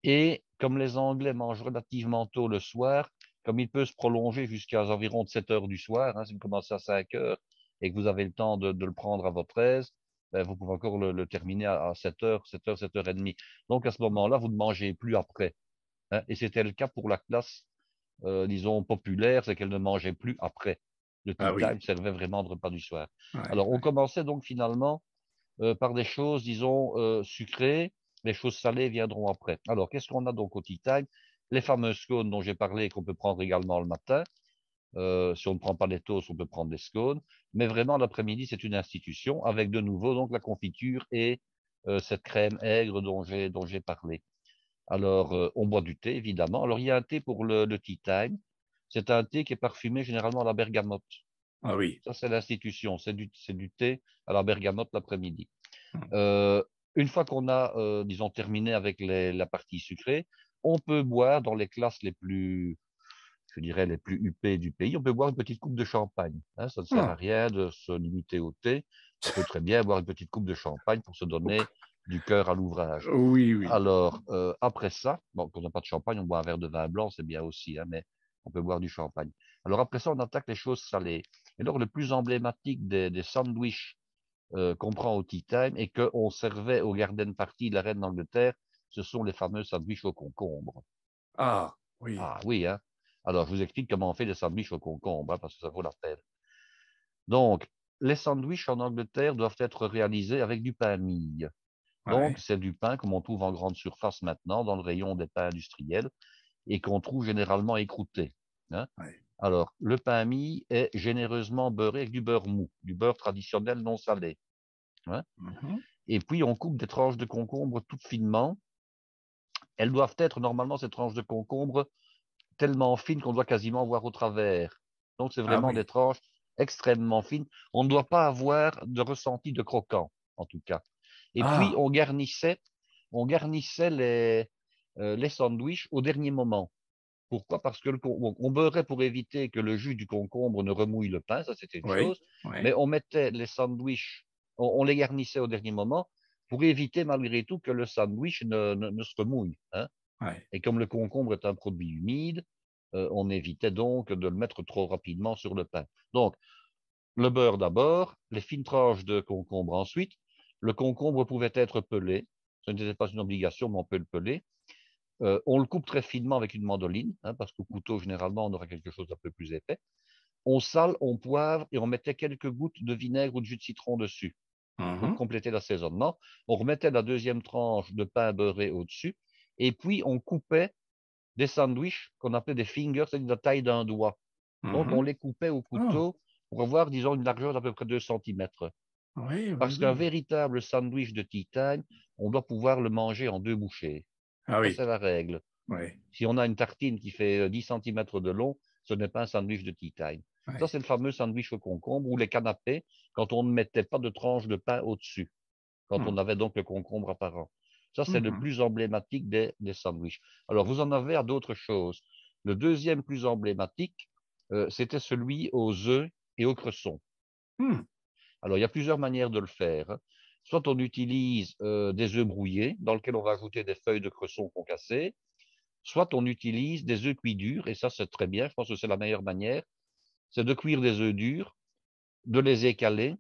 et comme les Anglais mangent relativement tôt le soir, comme il peut se prolonger jusqu'à environ 7 heures du soir, hein, si vous commencez à 5 heures et que vous avez le temps de le prendre à votre aise, ben, vous pouvez encore le terminer à 7 heures, 7 heures, 7 heures et demie. Donc à ce moment-là, vous ne mangez plus après. Hein, et c'était le cas pour la classe, disons, populaire, c'est qu'elle ne mangeait plus après. Le Ah tea oui. time servait vraiment de repas du soir. Ouais, Alors on ouais. commençait donc finalement par des choses, disons, sucrées. Les choses salées viendront après. Alors, qu'est-ce qu'on a donc au tea time? Les fameuses scones dont j'ai parlé, qu'on peut prendre également le matin. Si on ne prend pas les toasts, on peut prendre des scones. Mais vraiment, l'après-midi, c'est une institution avec de nouveau donc la confiture et cette crème aigre dont j'ai parlé. Alors, on boit du thé, évidemment. Alors, il y a un thé pour le tea time. C'est un thé qui est parfumé généralement à la bergamote. Ah oui. Ça, c'est l'institution. C'est du thé à la bergamote l'après-midi. Mmh. Euh, une fois qu'on a, disons, terminé avec la partie sucrée, on peut boire dans les classes les plus, je dirais, les plus huppées du pays, on peut boire une petite coupe de champagne. Hein, ça ne sert à Ah. rien de se limiter au thé. On peut très bien boire une petite coupe de champagne pour se donner du cœur à l'ouvrage. Oui, oui. Alors, après ça, bon, quand on n'a pas de champagne, on boit un verre de vin blanc, c'est bien aussi, hein, mais on peut boire du champagne. Alors après ça, on attaque les choses salées. Et alors, le plus emblématique des sandwichs qu'on prend au tea time et qu'on servait au garden party de la reine d'Angleterre, ce sont les fameux sandwichs au concombre. Ah oui. Ah oui, hein. Alors, je vous explique comment on fait des sandwichs au concombre, hein, parce que ça vaut la peine. Donc, les sandwichs en Angleterre doivent être réalisés avec du pain mie. Donc, Ouais, c'est du pain comme on trouve en grande surface maintenant, dans le rayon des pains industriels, et qu'on trouve généralement écrouté. Hein. ouais. Alors, le pain mie est généreusement beurré avec du beurre mou, du beurre traditionnel non salé. Hein. Mmh. Et puis, on coupe des tranches de concombre tout finement. Elles doivent être normalement, ces tranches de concombre, tellement fines qu'on doit quasiment voir au travers. Donc, c'est Ah vraiment des oui. tranches extrêmement fines. On ne doit pas avoir de ressenti de croquant, en tout cas. Et puis, Ah! on garnissait les sandwichs au dernier moment. Pourquoi? Parce que on beurrait pour éviter que le jus du concombre ne remouille le pain, ça c'était une Oui, chose, mais oui. on mettait les sandwichs, on les garnissait au dernier moment pour éviter malgré tout que le sandwich ne se remouille. Hein. Ouais. Et comme le concombre est un produit humide, on évitait donc de le mettre trop rapidement sur le pain. Donc, le beurre d'abord, les fines tranches de concombre ensuite. Le concombre pouvait être pelé, ce n'était pas une obligation, mais on peut le peler. On le coupe très finement avec une mandoline, hein, parce qu'au couteau, généralement, on aura quelque chose d'un peu plus épais. On sale, on poivre et on mettait quelques gouttes de vinaigre ou de jus de citron dessus pour Mmh. compléter l'assaisonnement. On remettait la deuxième tranche de pain beurré au-dessus. Et puis, on coupait des sandwichs qu'on appelait des fingers, c'est-à-dire de la taille d'un doigt. Donc, on Mmh. les coupait au Ah! couteau pour avoir, disons, une largeur d'à peu près 2 centimètres. Oui, oui, Parce qu'un oui. véritable sandwich de tea time, on doit pouvoir le manger en 2 bouchées. Ah Ça, oui. c'est la règle. Oui. Si on a une tartine qui fait 10 centimètres de long, ce n'est pas un sandwich de tea time. Ça, Oui. c'est le fameux sandwich au concombre ou les canapés quand on ne mettait pas de tranche de pain au-dessus, quand Mmh. on avait donc le concombre apparent. Ça, c'est le Mmh. plus emblématique des sandwichs. Alors, vous en avez à d'autres choses. Le deuxième plus emblématique, c'était celui aux œufs et aux cresson. Mmh. Alors, il y a plusieurs manières de le faire. Hein. Soit on utilise des œufs brouillés, dans lesquels on va ajouter des feuilles de cresson concassées, soit on utilise des œufs cuits durs, et ça c'est très bien, je pense que c'est la meilleure manière, c'est de cuire des œufs durs, de les écaler,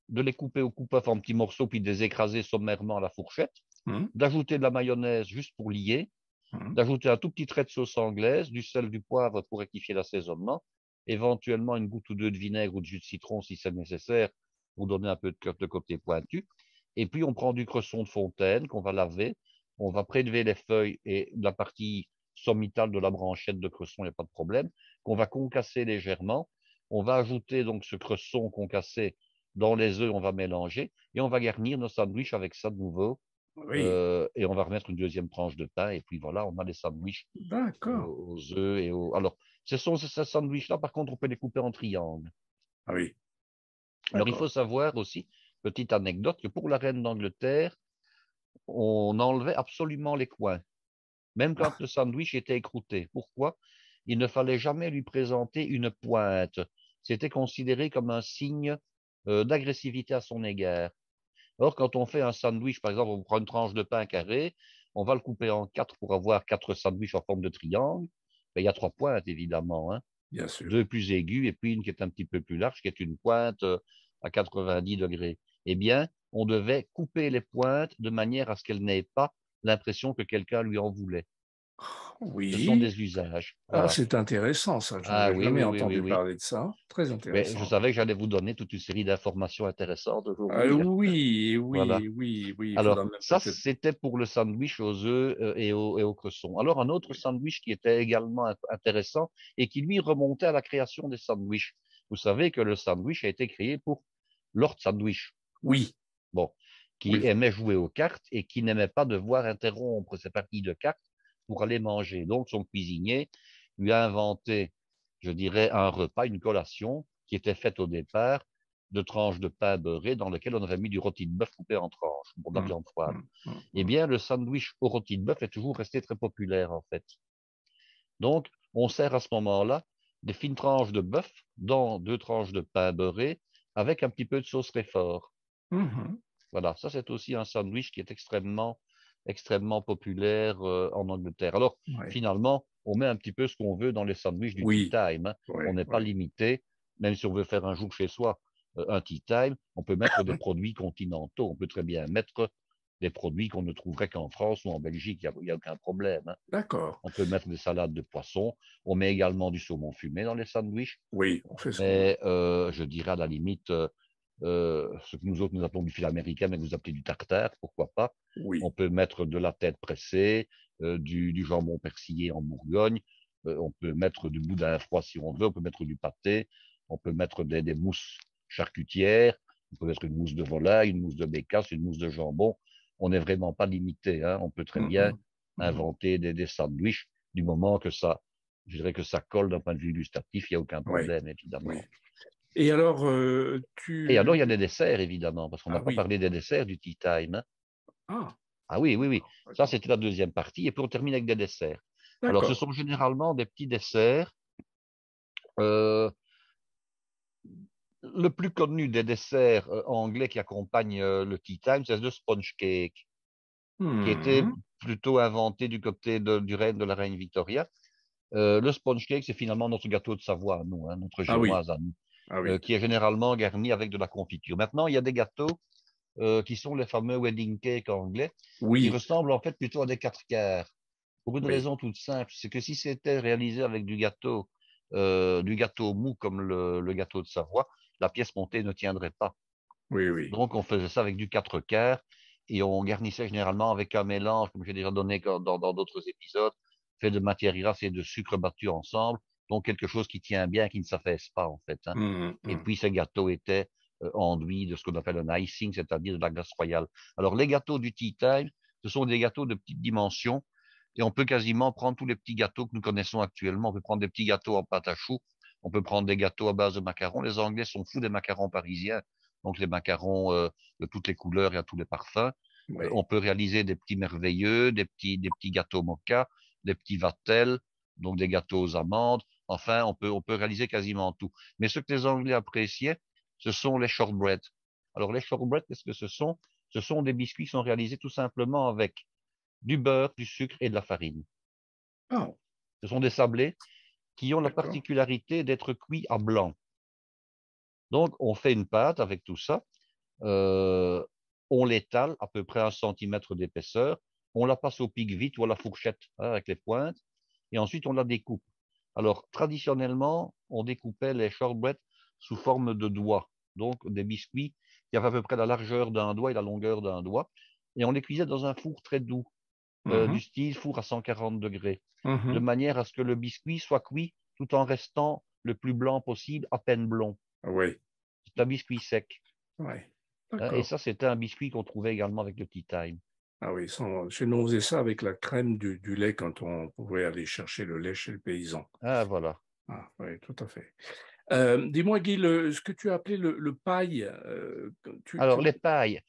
de les couper au coupe-off en petits morceaux, puis de les écraser sommairement à la fourchette, Mmh. d'ajouter de la mayonnaise juste pour lier, Mmh. d'ajouter un tout petit trait de sauce anglaise, du sel, du poivre pour rectifier l'assaisonnement, éventuellement une goutte ou deux de vinaigre ou de jus de citron si c'est nécessaire pour donner un peu de côté pointu. Et puis on prend du cresson de fontaine qu'on va laver, on va prélever les feuilles et la partie sommitale de la branchette de cresson, il n'y a pas de problème, qu'on va concasser légèrement. On va ajouter donc ce cresson qu'on cassait dans les œufs, on va mélanger et on va garnir nos sandwichs avec ça de nouveau. Oui, Et on va remettre une deuxième tranche de pain et puis voilà, on a les sandwichs d'accord. aux œufs et aux... Alors, ce sont ces sandwichs-là, par contre, on peut les couper en triangles. Ah oui, Alors, il faut d'accord. savoir aussi, petite anecdote, que pour la reine d'Angleterre, on enlevait absolument les coins, même quand le sandwich était écrouté. Pourquoi? Il ne fallait jamais lui présenter une pointe. C'était considéré comme un signe d'agressivité à son égard. Or, quand on fait un sandwich, par exemple, on prend une tranche de pain carré, on va le couper en quatre pour avoir quatre sandwichs en forme de triangle. Ben, il y a trois pointes, évidemment, hein. Bien sûr. Deux plus aigus et puis une qui est un petit peu plus large, qui est une pointe à 90 degrés. Eh bien, on devait couper les pointes de manière à ce qu'elle n'ait pas l'impression que quelqu'un lui en voulait. Ce sont Oui. des usages. Ah, Voilà. c'est intéressant, ça. Ah J'avais oui, jamais oui, oui, oui, entendu oui. parler de ça. Très Mais je intéressant. savais que j'allais vous donner toute une série d'informations intéressantes aujourd'hui, hein. Oui, Voilà. oui, oui, oui. Il faudra Alors, même ça, peut-être. c'était pour le sandwich aux œufs et au cresson. Alors, un autre Oui. sandwich qui était également intéressant et qui, lui, remontait à la création des sandwichs. Vous savez que le sandwich a été créé pour Lord Sandwich, Oui, bon, qui oui. aimait jouer aux cartes et qui n'aimait pas devoir interrompre ses parties de cartes pour aller manger. Donc, son cuisinier lui a inventé, je dirais, un repas, une collation qui était faite au départ de tranches de pain beurré dans lequel on avait mis du rôti de bœuf coupé en tranches pour de la Hum, viande froide. Eh hum. bien, le sandwich au rôti de bœuf est toujours resté très populaire, en fait. Donc, on sert à ce moment-là des fines tranches de bœuf dans deux tranches de pain beurré avec un petit peu de sauce Réfort. Mhm. Voilà, ça c'est aussi un sandwich qui est extrêmement populaire en Angleterre. Alors, Oui, finalement, on met un petit peu ce qu'on veut dans les sandwichs du tea oui, time, hein. oui, On n'est pas oui. limité, même si on veut faire un jour chez soi un tea time, on peut mettre des produits continentaux. On peut très bien mettre des produits qu'on ne trouverait qu'en France ou en Belgique, il n'y a aucun problème, hein. D'accord. On peut mettre des salades de poisson. On met également du saumon fumé dans les sandwichs. Oui, on fait ce qu'on veut. Mais je dirais à la limite, ce que nous autres nous appelons du fil américain, mais que vous appelez du tartare, pourquoi pas. On Oui. peut mettre de la tête pressée, du jambon persillé en Bourgogne, on peut mettre du boudin froid si on veut, on peut mettre du pâté, on peut mettre des mousses charcutières, on peut mettre une mousse de volaille, une mousse de bécasse, une mousse de jambon. On n'est vraiment pas limité, hein. On peut très bien Mhm. Mhm. inventer des sandwichs du moment que ça, je dirais que ça colle d'un point de vue gustatif, il n'y a aucun Oui, problème, oui. évidemment. Et alors, Et alors, il y a tu... des desserts, évidemment, parce qu'on n'a Ah pas oui. parlé des desserts du tea time, hein. Ah, Ah oui, oui, oui. d'accord, Ça, d'accord. c'était la deuxième partie. Et puis, on termine avec des desserts. Alors, ce D'accord. sont généralement des petits desserts. Euh, le plus connu des desserts anglais qui accompagnent le tea time, c'est le sponge cake, qui était Mhm. plutôt inventé du côté du règne de la reine Victoria. Le sponge cake, c'est finalement notre gâteau de Savoie à nous, hein, notre Ah oui, génoise à nous, ah oui. qui est généralement garni avec de la confiture. Maintenant, il y a des gâteaux qui sont les fameux wedding cakes anglais, qui Oui, ressemblent en fait plutôt à des quatre quarts. Pour une oui, raison toute simple, c'est que si c'était réalisé avec du gâteau mou comme le gâteau de Savoie, la pièce montée ne tiendrait pas. oui, oui. Donc on faisait ça avec du quatre quarts et on garnissait généralement avec un mélange, comme j'ai déjà donné dans d'autres épisodes, fait de matière grasse et de sucre battu ensemble, donc quelque chose qui tient bien, qui ne s'affaisse pas en fait, hein. Mhm, Et mhm. puis ces gâteaux étaient enduits de ce qu'on appelle un icing, c'est-à-dire de la glace royale. Alors les gâteaux du tea time, ce sont des gâteaux de petite dimension et on peut quasiment prendre tous les petits gâteaux que nous connaissons actuellement. On peut prendre des petits gâteaux en pâte à choux, on peut prendre des gâteaux à base de macarons. Les Anglais sont fous des macarons parisiens, donc les macarons de toutes les couleurs et à tous les parfums. Oui. On peut réaliser des petits merveilleux, des petits gâteaux mocha, des petits vattels, donc des gâteaux aux amandes. Enfin, on peut réaliser quasiment tout. Mais ce que les Anglais appréciaient, ce sont les shortbread. Alors les shortbread, qu'est-ce que ce sont? Ce sont des biscuits qui sont réalisés tout simplement avec du beurre, du sucre et de la farine. Ah, Ce sont des sablés qui ont la d'accord. particularité d'être cuits à blanc. Donc, on fait une pâte avec tout ça, euh, on l'étale à peu près 1 centimètre d'épaisseur, on la passe au pic-vite ou à la fourchette, hein, avec les pointes, et ensuite on la découpe. Alors, traditionnellement, on découpait les shortbread sous forme de doigts, donc des biscuits qui avaient à peu près la largeur d'un doigt et la longueur d'un doigt, et on les cuisait dans un four très doux, du Mhm, style four à 140 degrés, de mhm. manière à ce que le biscuit soit cuit tout en restant le plus blanc possible, à peine blond. Oui, C'est un biscuit sec. oui. Hein, et D'accord. ça, c'était un biscuit qu'on trouvait également avec le Tea Time. Ah oui, chez nous, on faisait ça avec la crème du lait quand on pouvait aller chercher le lait chez le paysan. Ah, voilà. Ah, oui, tout à fait. Dis-moi, Guy, ce que tu as appelé le paille, Alors, les pailles,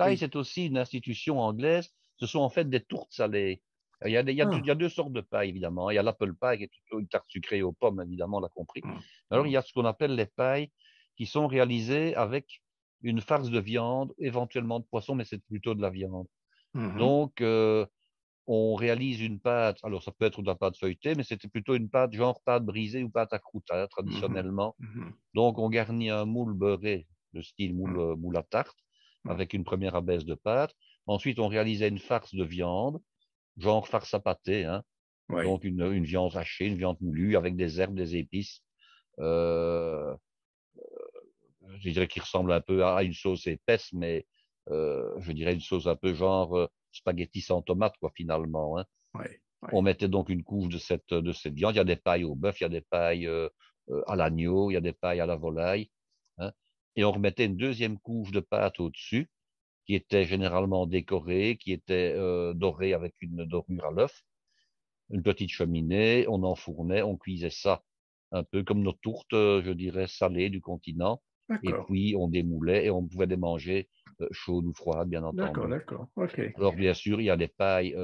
oui. c'est aussi une institution anglaise. Ce sont en fait des tourtes salées. Il y Ah, a deux sortes de pailles, évidemment. Il y a l'apple pie, qui est plutôt une tarte sucrée aux pommes, évidemment, on l'a compris. hum, Alors, il y hum, a ce qu'on appelle les pailles, qui sont réalisées avec une farce de viande, éventuellement de poisson, mais c'est plutôt de la viande. mhm, Donc, on réalise une pâte. Alors, ça peut être de la pâte feuilletée, mais c'était plutôt une pâte genre pâte brisée ou pâte à croûte, hein, mhm, traditionnellement. mhm, Donc, on garnit un moule beurré, de style hum, moule à tarte, hum. avec une première abaisse de pâte. Ensuite, on réalisait une farce de viande, genre farce à pâté, hein. Oui, Donc une viande hachée, une viande moulue, avec des herbes, des épices. Euh, je dirais qu'il ressemble un peu à une sauce épaisse, mais je dirais une sauce un peu genre spaghetti sans tomate, quoi, finalement, hein. oui, On oui. mettait donc une couche de cette viande. Il y a des pailles au bœuf, il y a des pailles à l'agneau, il y a des pailles à la volaille, hein. Et on remettait une deuxième couche de pâte au-dessus, qui était généralement décorée, qui était dorée avec une dorure à l'œuf, une petite cheminée, on enfournait, on cuisait ça, un peu comme nos tourtes, je dirais, salées du continent. Et D'accord, puis on démoulait et on pouvait les manger chaudes ou froides, bien d'accord, entendu. d'accord. OK. Alors, bien sûr, il y a les pailles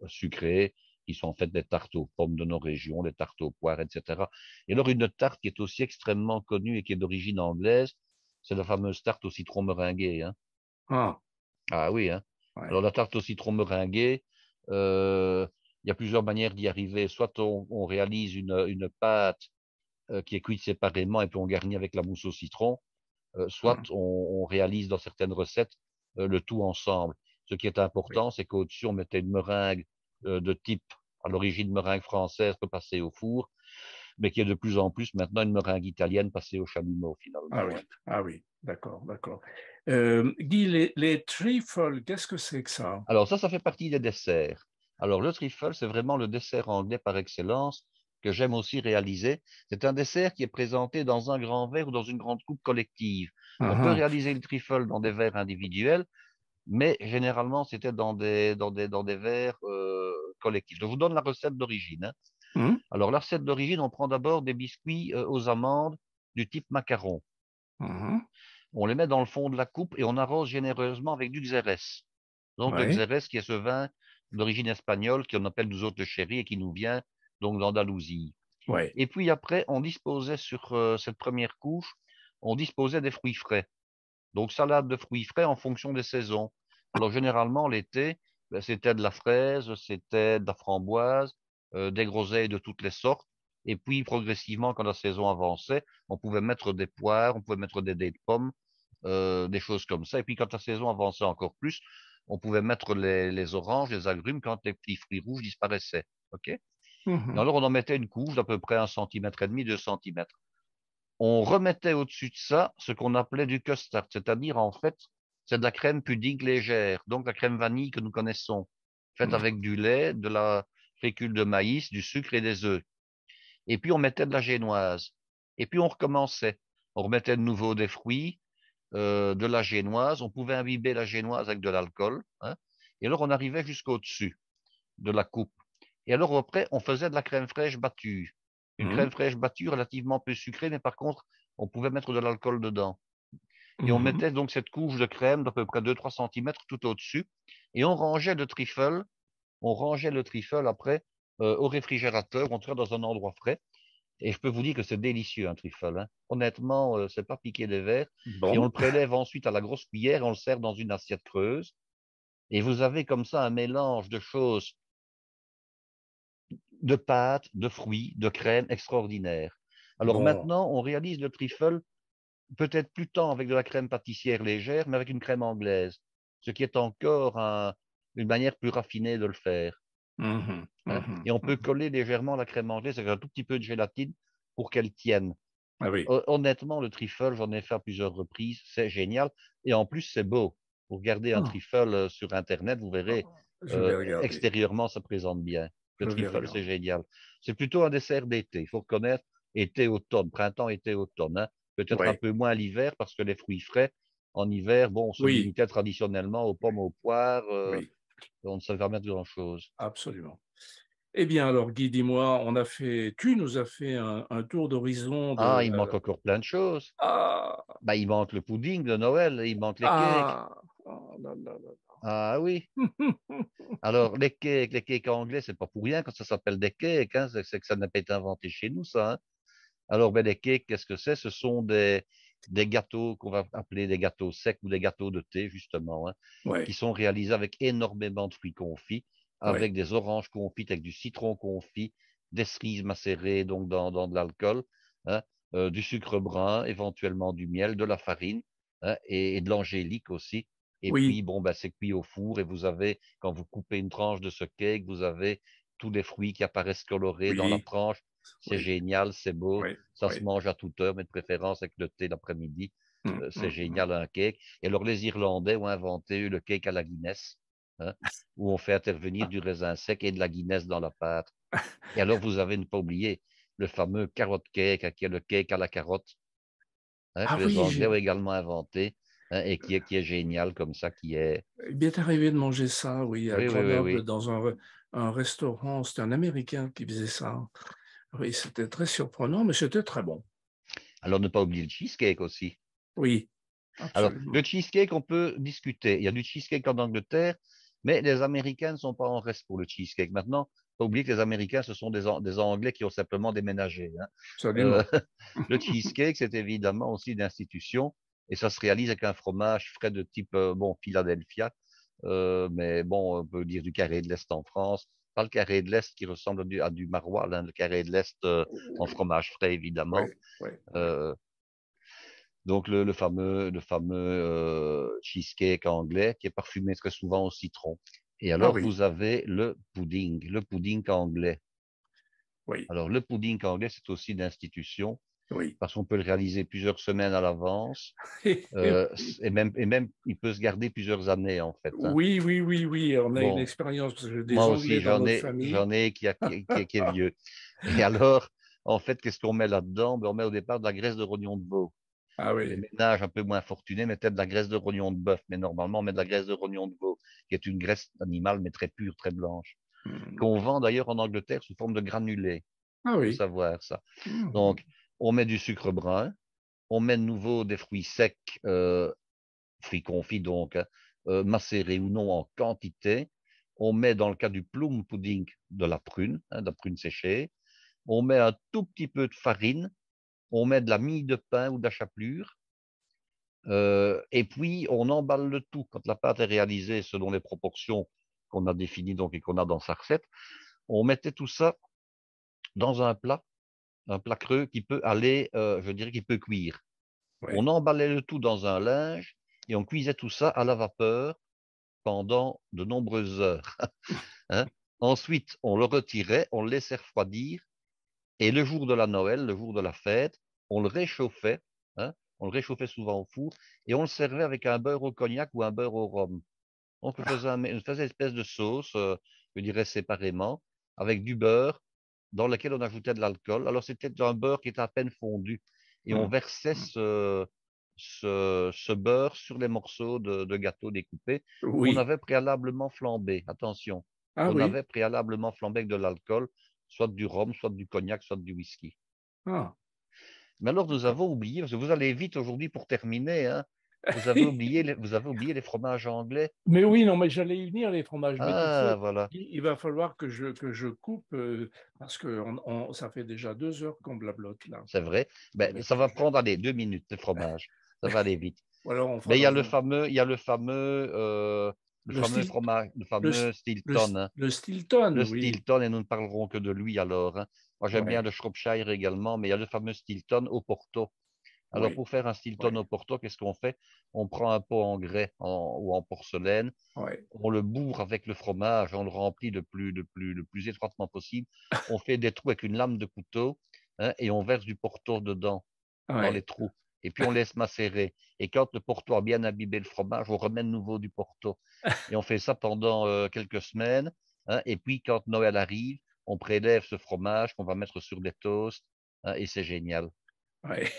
sucrées qui sont en fait des tartes aux pommes de nos régions, des tartes aux poires, etc. Et alors, une tarte qui est aussi extrêmement connue et qui est d'origine anglaise, c'est la fameuse tarte au citron meringuée, hein. Ah, Ah oui, hein. Alors, ouais. la tarte au citron meringuée, euh, il y a plusieurs manières d'y arriver. Soit on réalise une pâte qui est cuite séparément et puis on garnit avec la mousse au citron. Soit Hum, on réalise dans certaines recettes le tout ensemble. Ce qui est oui. important, c'est qu'au-dessus, on mettait une meringue de type, à l'origine meringue française, passée au four, mais qui est de plus en plus maintenant une meringue italienne passée au chalumeau, Ah finalement, oui, hein. ah oui, d'accord, d'accord. Guy, les trifles, qu'est-ce que c'est que ça? Alors ça fait partie des desserts. Alors le trifle, c'est vraiment le dessert anglais par excellence que j'aime aussi réaliser. C'est un dessert qui est présenté dans un grand verre ou dans une grande coupe collective. On peut Ah, réaliser le trifle dans des verres individuels, mais généralement, c'était dans des verres collectifs. Je vous donne la recette d'origine, hein. ah. Hum, Alors, la recette d'origine, on prend d'abord des biscuits aux amandes du type macaron. ah, On les met dans le fond de la coupe et on arrose généreusement avec du xérès. Donc, le ouais, xérès, qui est ce vin d'origine espagnole, qu'on appelle nous autres le sherry et qui nous vient donc d'Andalousie. ouais. Et puis après, on disposait sur cette première couche, on disposait des fruits frais. Donc, salade de fruits frais en fonction des saisons. Alors, généralement, l'été, ben, c'était de la fraise, c'était de la framboise, des groseilles de toutes les sortes. Et puis, progressivement, quand la saison avançait, on pouvait mettre des poires, on pouvait mettre des dés de pommes, des choses comme ça. Et puis, quand la saison avançait encore plus, on pouvait mettre les oranges, les agrumes, quand les petits fruits rouges disparaissaient. OK? Et Mhm, alors, on en mettait une couche d'à peu près 1,5 cm, 2 cm. On remettait au-dessus de ça ce qu'on appelait du custard, c'est-à-dire en fait, c'est de la crème pudding légère, donc la crème vanille que nous connaissons, faite mhm, avec du lait, de la fécule de maïs, du sucre et des œufs. Et puis on mettait de la génoise. Et puis on recommençait. On remettait de nouveau des fruits, de la génoise. On pouvait imbiber la génoise avec de l'alcool, hein. Et alors on arrivait jusqu'au-dessus de la coupe. Et alors après, on faisait de la crème fraîche battue. Une crème mhm, fraîche battue relativement peu sucrée, mais par contre, on pouvait mettre de l'alcool dedans. Et on mhm. mettait donc cette couche de crème d'à peu près 2-3 cm tout au-dessus. Et on rangeait le trifle après au réfrigérateur, en tout cas dans un endroit frais. Et je peux vous dire que c'est délicieux, un trifle, hein. Honnêtement, c'est pas piqué des verres. Et on le Bon, prélève ensuite à la grosse cuillère et on le sert dans une assiette creuse. Et vous avez comme ça un mélange de choses, de pâtes, de fruits, de crème extraordinaire. Alors bon. maintenant, on réalise le trifle peut-être plus tant avec de la crème pâtissière légère, mais avec une crème anglaise, ce qui est encore une manière plus raffinée de le faire, Mhm, hein. mhm, Et on peut mhm. coller légèrement la crème anglaise avec un tout petit peu de gélatine pour qu'elle tienne. Ah oui. Honnêtement, le trifle, j'en ai fait à plusieurs reprises, c'est génial. Et en plus, c'est beau. Vous regardez un Ah, trifle sur Internet, vous ah, verrez, je vais regarder. extérieurement, ça présente bien. Le Je vais trifle, c'est regarder. génial. C'est plutôt un dessert d'été, il faut reconnaître. été, automne, printemps, été, automne, hein. Peut-être un Ouais, peu moins l'hiver parce que les fruits frais, en hiver, bon, on se oui, limitait traditionnellement aux pommes, aux poires, oui, on ne savait pas mettre grand-chose. absolument. Eh bien, alors, Guy, dis-moi, tu nous as fait un tour d'horizon Ah, de... il manque encore plein de choses. ah, Bah, il manque le pudding de Noël, il manque les cakes. ah, oh là là là Ah oui. là. Alors, les cakes anglais, c'est pas pour rien quand ça s'appelle des cakes, hein, c'est que ça n'a pas été inventé chez nous, ça, hein. Alors, ben, les cakes, qu'est-ce que c'est? Ce sont des gâteaux qu'on va appeler des gâteaux secs ou des gâteaux de thé, justement, hein, qui Ouais, sont réalisés avec énormément de fruits confits, ouais, avec des oranges confites, avec du citron confit, des cerises macérées, donc dans de l'alcool, hein, du sucre brun, éventuellement du miel, de la farine, hein, et de l'angélique aussi. Et puis, oui, bon, ben, c'est cuit au four et vous avez, quand vous coupez une tranche de ce cake, vous avez tous les fruits qui apparaissent colorés dans la oui, tranche. C'est oui, génial, c'est beau. oui, Ça se oui. mange à toute heure, mais de préférence avec le thé l'après-midi. C'est Hum. génial, un cake. Et alors, les Irlandais ont inventé le cake à la Guinness, hein, où on fait intervenir du raisin sec et de la Guinness dans la pâte. Et alors, vous avez, ne pas oublier, le fameux carrot cake, hein, qui est le cake à la carotte, hein, Ah que les oui, Anglais ont également inventé, hein, et qui est génial comme ça, qui est... il m'est arrivé de manger ça, oui, à Oui, oui, oui, Grenoble, oui. dans un restaurant. C'était un Américain qui faisait ça. Oui, c'était très surprenant, mais c'était très bon. Alors, ne pas oublier le cheesecake aussi. Oui, Alors, le absolument. cheesecake, on peut discuter. Il y a du cheesecake en Angleterre, mais les Américains ne sont pas en reste pour le cheesecake. Maintenant, faut pas oublier que les Américains, ce sont des Anglais qui ont simplement déménagé, hein. Euh, Absolument. le cheesecake, c'est évidemment aussi une institution, et ça se réalise avec un fromage frais de type, bon, Philadelphia, mais bon, on peut dire du carré de l'Est en France. Pas le carré de l'Est qui ressemble à du maroilles, hein, le carré de l'Est en fromage frais, Oui, évidemment. oui, oui. Euh, donc le fameux cheesecake anglais qui est parfumé très souvent au citron. Et Ah alors oui, vous avez le pudding anglais. oui, Alors le pudding anglais, c'est aussi une institution oui. parce qu'on peut le réaliser plusieurs semaines à l'avance, Oui, et même il peut se garder plusieurs années en fait, hein. oui, oui, oui, oui, on a une Bon, expérience parce que j'ai des moi Anglais aussi dans notre famille. j'en ai qui est vieux. Et alors en fait, qu'est-ce qu'on met là-dedans? Ben, on met au départ de la graisse de rognon de veau. Ah Les oui. ménages un peu moins fortunés mettaient de la graisse de rognon de bœuf, mais normalement, on met de la graisse de rognon de veau, qui est une graisse animale, mais très pure, très blanche, Hmm. qu'on vend d'ailleurs en Angleterre sous forme de granulés. Ah Il faut oui. savoir ça. Hmm. Donc, on met du sucre brun, on met de nouveau des fruits secs, fruits confits donc, hein, macérés ou non en quantité. On met, dans le cas du plum pudding, de la prune, hein, de la prune séchée. On met un tout petit peu de farine. On met de la mie de pain ou de la chapelure. Et puis, on emballe le tout. Quand la pâte est réalisée selon les proportions qu'on a définies donc, et qu'on a dans sa recette, on mettait tout ça dans un plat creux qui peut aller, je dirais, qui peut cuire. Oui. On emballait le tout dans un linge et on cuisait tout ça à la vapeur pendant de nombreuses heures, hein. Ensuite, on le retirait, on le laissait refroidir et le jour de la Noël, le jour de la fête, on le réchauffait, hein, on le réchauffait souvent au four et on le servait avec un beurre au cognac ou un beurre au rhum. Donc, on faisait une espèce de sauce, je dirais séparément, avec du beurre dans lequel on ajoutait de l'alcool. Alors, c'était un beurre qui était à peine fondu et on Hmm. versait Hmm. ce beurre sur les morceaux de gâteau découpés qu'on Oui. avait préalablement flambé. Attention, Ah qu'on oui. avait préalablement flambé avec de l'alcool, soit du rhum, soit du cognac, soit du whisky. Ah, Mais alors, nous d'accord. avons oublié, parce que vous allez vite aujourd'hui pour terminer, hein, vous avez oublié les fromages anglais. Mais oui, non, mais j'allais y venir, les fromages. Mais tu Ah, sais, voilà, il va falloir que je coupe parce que ça fait déjà 2 heures qu'on blablote là. c'est vrai. Ben, Ouais. ça va prendre, allez, 2 minutes, le fromage. Ça va aller vite. Ou alors on Mais fera dans un... il y a le Le fameux style, fromage, le le, fameux Stilton, hein. le Stilton, Le oui. Stilton, et nous ne parlerons que de lui alors, hein. Moi, j'aime bien Ouais, le Shropshire également, mais il y a le fameux Stilton au Porto. Alors, oui, pour faire un Stilton ouais, au Porto, qu'est-ce qu'on fait? On prend un pot en grès ou en porcelaine, ouais. on le bourre avec le fromage, on le remplit le plus étroitement possible. On fait des trous avec une lame de couteau, hein, et on verse du Porto dedans, dans les Ouais. trous. Et puis on laisse macérer. Et quand le Porto a bien imbibé le fromage, on remet de nouveau du Porto. Et on fait ça pendant quelques semaines, hein. Et puis quand Noël arrive, on prélève ce fromage qu'on va mettre sur des toasts hein, et c'est génial. Ouais.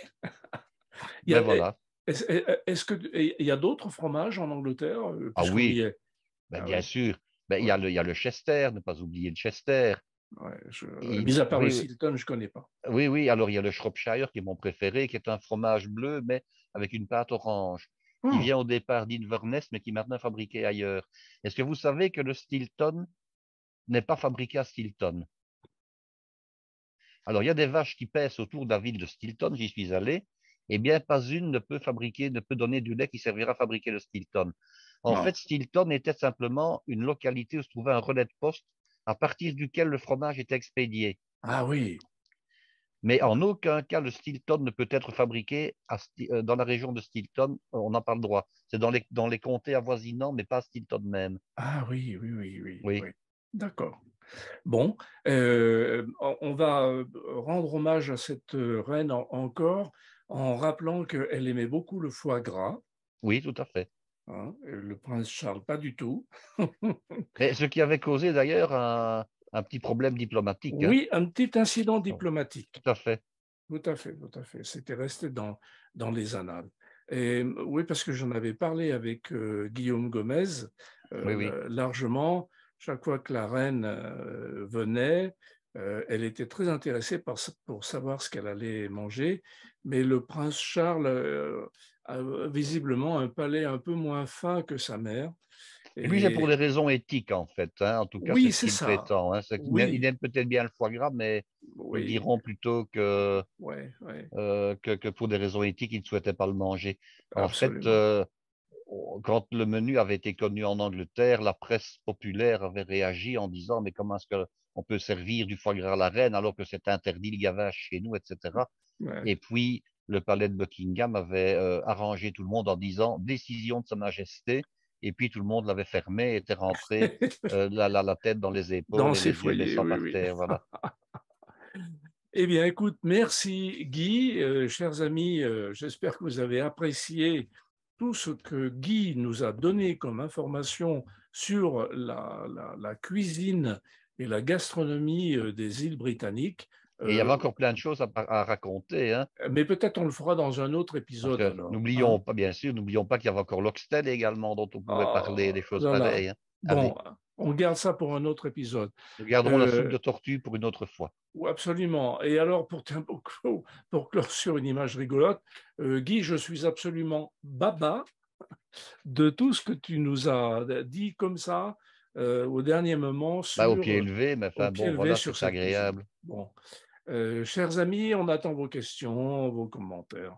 Il y Ben a voilà. est-ce que il y a d'autres fromages en Angleterre, Ah puisqu'on y oui, est? ben Ah bien oui, sûr. Ben, ouais, il y a le Chester, ne pas oublier le Chester. ouais, mis à part le Oui, oui, Stilton, je connais pas. oui, oui. Alors il y a le Shropshire qui est mon préféré, qui est un fromage bleu, mais avec une pâte orange, qui Oh! vient au départ d'Inverness, mais qui est maintenant fabriqué ailleurs. Est-ce que vous savez que le Stilton n'est pas fabriqué à Stilton? Alors, il y a des vaches qui paissent autour de la ville de Stilton, j'y suis allé. Eh bien, pas une ne peut fabriquer, ne peut donner du lait qui servira à fabriquer le Stilton. En Non. fait, Stilton était simplement une localité où se trouvait un relais de poste à partir duquel le fromage était expédié. Ah oui, Mais en aucun cas, le Stilton ne peut être fabriqué dans la région de Stilton. On n'a pas le droit. C'est dans les comtés avoisinants, mais pas à Stilton même. ah oui, oui, oui, oui, Oui, oui. D'accord. Bon, on va, rendre hommage à cette, reine encore en rappelant qu'elle aimait beaucoup le foie gras, oui, tout à fait. hein, et le prince Charles pas du tout. Mais ce qui avait causé d'ailleurs un petit problème diplomatique, hein. Oui, un petit incident Oh, diplomatique. tout à fait. Tout à fait, tout à fait. C'était resté dans les annales. Et oui, parce que j'en avais parlé avec, Guillaume Gomez, Oui, oui. largement. Chaque fois que la reine, venait, elle était très intéressée pour savoir ce qu'elle allait manger, mais le prince Charles, a visiblement un palais un peu moins fin que sa mère Et lui, c'est et pour des raisons éthiques, en fait, hein. En tout cas, c'est oui, ce c'est qu'il ça. prétend, hein. Il Oui, aime peut-être bien le foie gras, mais nous oui, dirons plutôt ouais, ouais, que pour des raisons éthiques, il ne souhaitait pas le manger. En fait, absolument. quand le menu avait été connu en Angleterre, la presse populaire avait réagi en disant, mais comment est-ce qu'on peut servir du foie gras à la reine alors que c'est interdit le gavage chez nous, etc. Ouais. Et puis, le palais de Buckingham avait arrangé tout le monde en disant décision de Sa Majesté. Et puis, tout le monde l'avait fermé, était rentré la tête dans les Dans épaules et ses les yeux foyers, baissant oui, par oui. terre. Voilà. Eh bien, écoute, merci Guy. Chers amis, j'espère que vous avez apprécié tout ce que Guy nous a donné comme information sur la cuisine et la gastronomie des îles britanniques. Et il y avait Euh, encore plein de choses à raconter, hein, mais peut-être on le fera dans un autre parce épisode que alors, hein. n'oublions pas, bien sûr, n'oublions pas qu'il y avait encore l'Oxtel également, dont on pourrait Ah, parler, des choses voilà. pareilles, hein. Bon, Allez, on garde ça pour un autre épisode. nous garderons la soupe Euh, de tortue pour une autre fois. Oui, absolument. Et alors, pour clore sur une image rigolote, Guy, je suis absolument baba de tout ce que tu nous as dit comme ça au dernier moment Bah, au pied sur levé, mais au enfin, pied bon, levé voilà, sur c'est cette cuisine. agréable. Bon, chers amis, on attend vos questions, vos commentaires.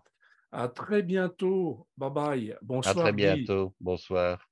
À très bientôt. Bye bye. À très Bonsoir, Guy. bientôt. Bonsoir.